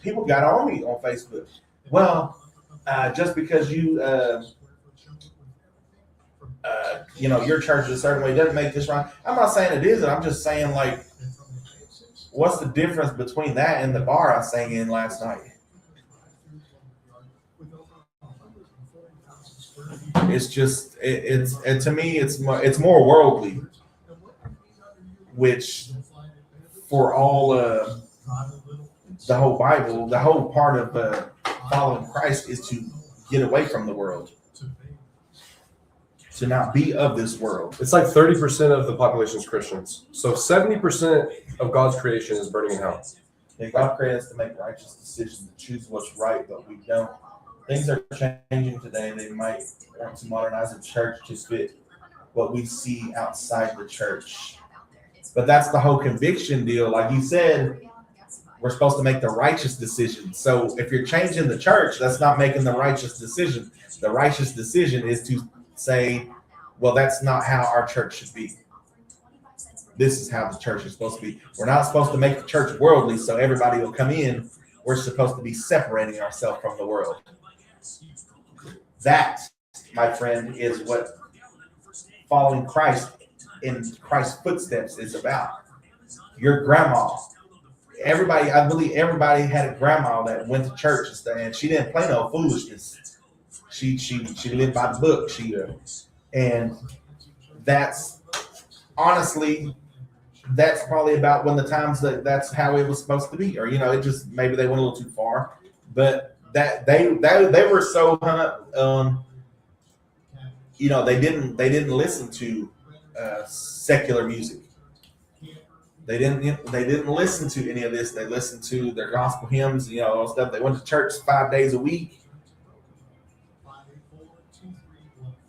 people got on me on Facebook. Well, just because your church is a certain way doesn't make this right. I'm not saying it isn't. I'm just saying, like, what's the difference between that and the bar I sang in last night? It's just to me it's more worldly, which for all the whole Bible, the whole part of following Christ is to get away from the world, to not be of this world. It's like 30% of the population is Christians. So 70% of God's creation is burning in hell. Yeah, God created us to make righteous decisions, to choose what's right, but we don't. Things are changing today. They might want to modernize the church to fit what we see outside the church. But that's the whole conviction deal. Like you said, we're supposed to make the righteous decision. So if you're changing the church, that's not making the righteous decision. The righteous decision is to say, well, that's not how our church should be. This is how the church is supposed to be. We're not supposed to make the church worldly so everybody will come in. We're supposed to be separating ourselves from the world. That, my friend, is what following Christ in Christ's footsteps is about. Your grandma. I believe everybody had a grandma that went to church and she didn't play no foolishness. She lived by the book. And that's honestly, that's probably about when the times that's how it was supposed to be, or it just maybe they went a little too far, but that they were so hung up. They didn't listen to secular music. They didn't listen to any of this. They listened to their gospel hymns, stuff. They went to church 5 days a week.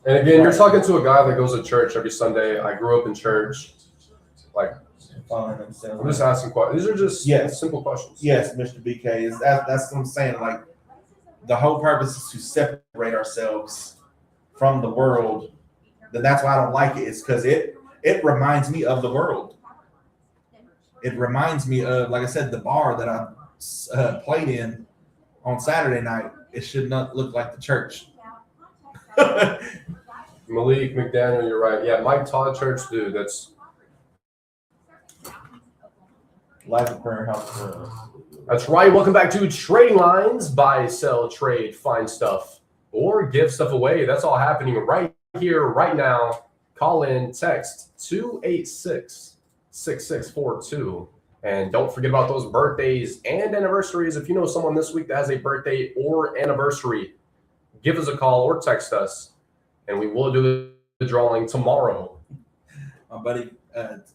And again, you're talking to a guy that goes to church every Sunday. I grew up in church. Like, I'm just asking questions. These are just simple questions. Yes, Mr. BK, that's what I'm saying. Like, the whole purpose is to separate ourselves from the world. Then that's why I don't like it. It's because it reminds me of the world. It reminds me of, like I said, the bar that I played in on Saturday night. It should not look like the church. Malik McDaniel, you're right. Yeah, Mike Todd Church, dude. That's Life of Prayer House. That's right. Welcome back to Trading Lines. Buy, sell, trade, find stuff, or give stuff away. That's all happening right here, right now. Call in, text 286-6642. And don't forget about those birthdays and anniversaries. If you know someone this week that has a birthday or anniversary, give us a call or text us, and we will do the drawing tomorrow. My buddy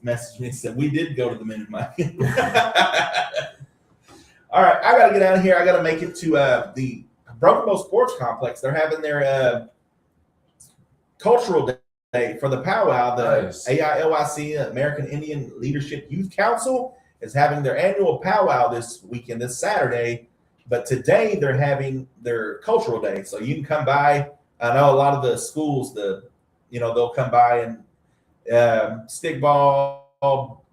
messaged me and said, we did go to the Men in Mike. All right, I got to get out of here. I got to make it to the Broken Bow Sports Complex. They're having their cultural day for the powwow. The Nice. AILIC, American Indian Leadership Youth Council, is having their annual powwow this weekend, this Saturday. But today they're having their cultural day. So you can come by. I know a lot of the schools, they'll come by and stickball, all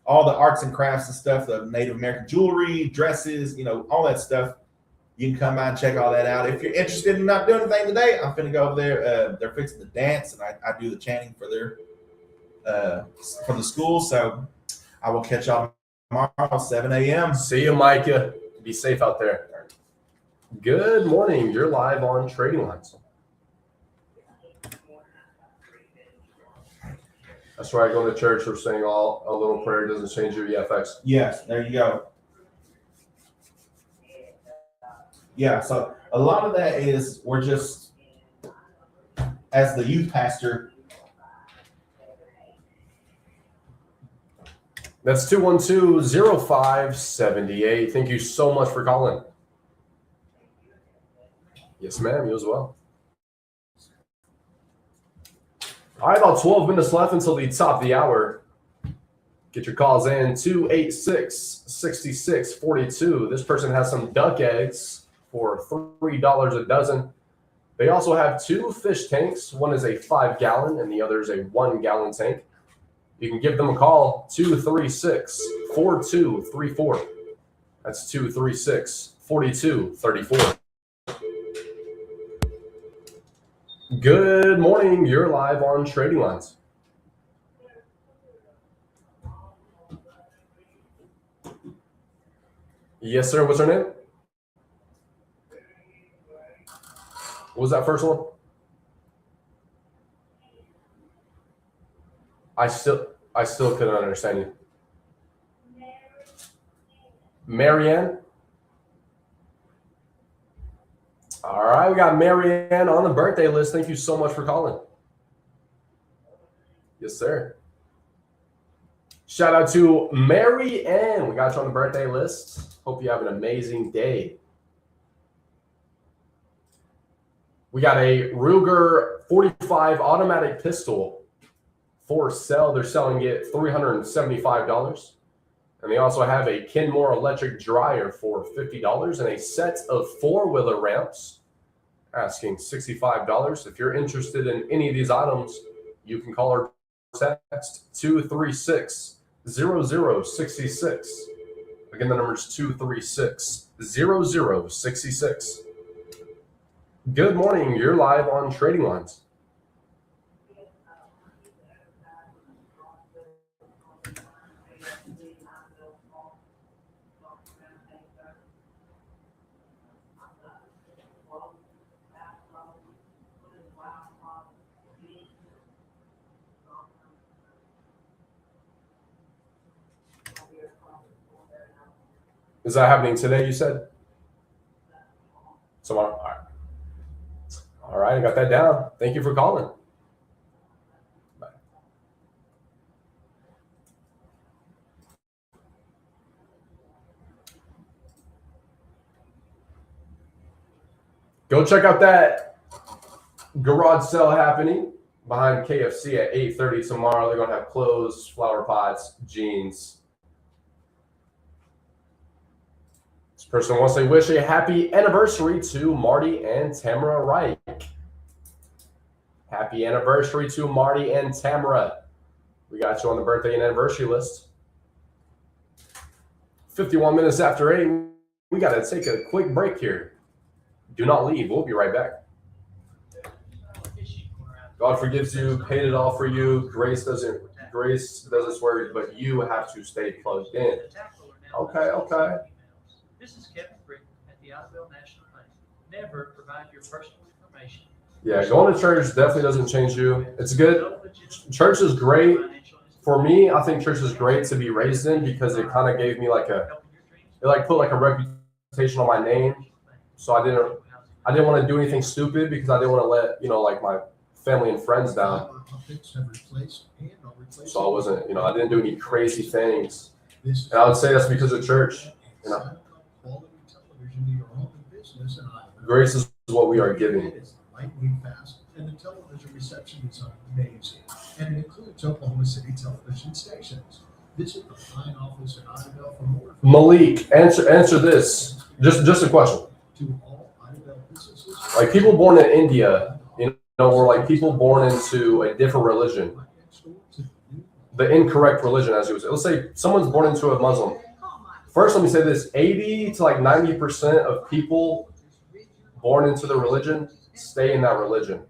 the arts and crafts and stuff, the Native American jewelry, dresses, all that stuff. You can come by and check all that out. If you're interested in not doing anything today, I'm finna go over there. They're fixing to dance, and I do the chanting for the school. So I will catch y'all tomorrow, 7 a.m. See you, Micah. Be safe out there. Good morning. You're live on Trading Lines. That's right. Going to church, we're saying a little prayer doesn't change your EFX. Yes, there you go. Yeah, so a lot of that is we're just, as the youth pastor. That's 212-0578. Thank you so much for calling. Yes, ma'am. You as well. All right, about 12 minutes left until the top of the hour. Get your calls in, 286-6642. This person has some duck eggs for $3 a dozen. They also have 2 fish tanks. One is a 5-gallon and the other is a 1-gallon tank. You can give them a call, 236-4234. That's 236-4234. Good morning. You're live on Trading Lines. Yes, sir. What's her name? What was that first one? I still couldn't understand you. Marianne. All right, we got Marianne on the birthday list. Thank you so much for calling. Yes, sir. Shout out to Mary Ann. We got you on the birthday list. Hope you have an amazing day. We got a Ruger 45 automatic pistol for sale. They're selling it $375. And they also have a Kenmore electric dryer for $50 and a set of 4-wheeler ramps asking $65. If you're interested in any of these items, you can call or text 236-0066. Again, the number is 236-0066. Good morning. You're live on Trading Lines. Is that happening today, you said? Tomorrow? All right. All right, I got that down. Thank you for calling. Bye. Go check out that garage sale happening behind KFC at 8:30 tomorrow. They're going to have clothes, flower pots, jeans. This person wants to wish a happy anniversary to Marty and Tamara Reich. Happy anniversary to Marty and Tamara. We got you on the birthday and anniversary list. 51 minutes after 8. We got to take a quick break here. Do not leave. We'll be right back. God forgives you, paid it all for you. Grace doesn't swear, but you have to stay plugged in. Okay. This is Kevin Brick at the Isabel National Bank. Never provide your personal information. Yeah, going to church definitely doesn't change you. It's good. Church is great. For me, I think church is great to be raised in because it kind of gave me put like a reputation on my name. So I didn't want to do anything stupid because I didn't want to let, my family and friends down. So I wasn't, I didn't do any crazy things. And I would say that's because of church, Grace is what we are giving. Lightning fast, and the television reception is amazing, and it includes Oklahoma City television stations. Visit the fine office in Idabel for more. Malik, answer this. Just a question. To all Idabel businesses, like people born in India, or like people born into a different religion, the incorrect religion, as you would say. Let's say someone's born into a Muslim. First, let me say this: 80 to 90% of people born into the religion stay in that religion.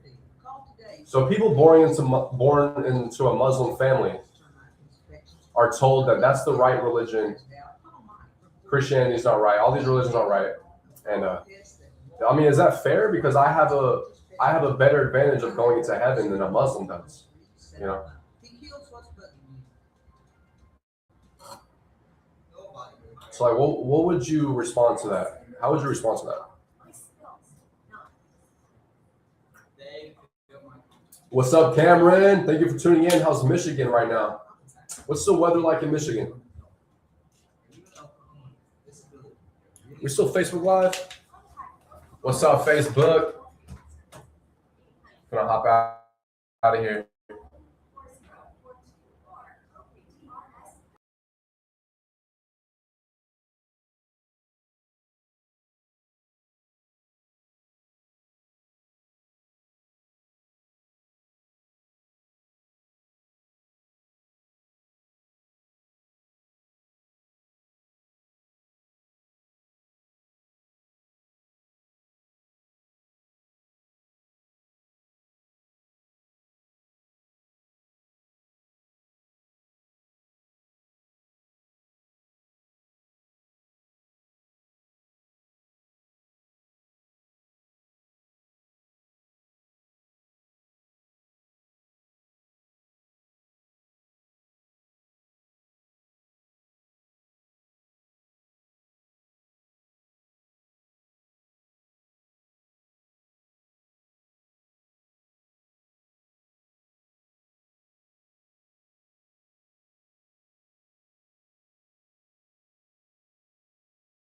So people born into a Muslim family are told that that's the right religion. Christianity is not right. All these religions are right. And is that fair? Because I have a better advantage of going into heaven than a Muslim does. So what would you respond to that? How would you respond to that? What's up, Cameron? Thank you for tuning in. How's Michigan right now? What's the weather like in Michigan? We still Facebook Live? What's up, Facebook? Gonna hop out of here.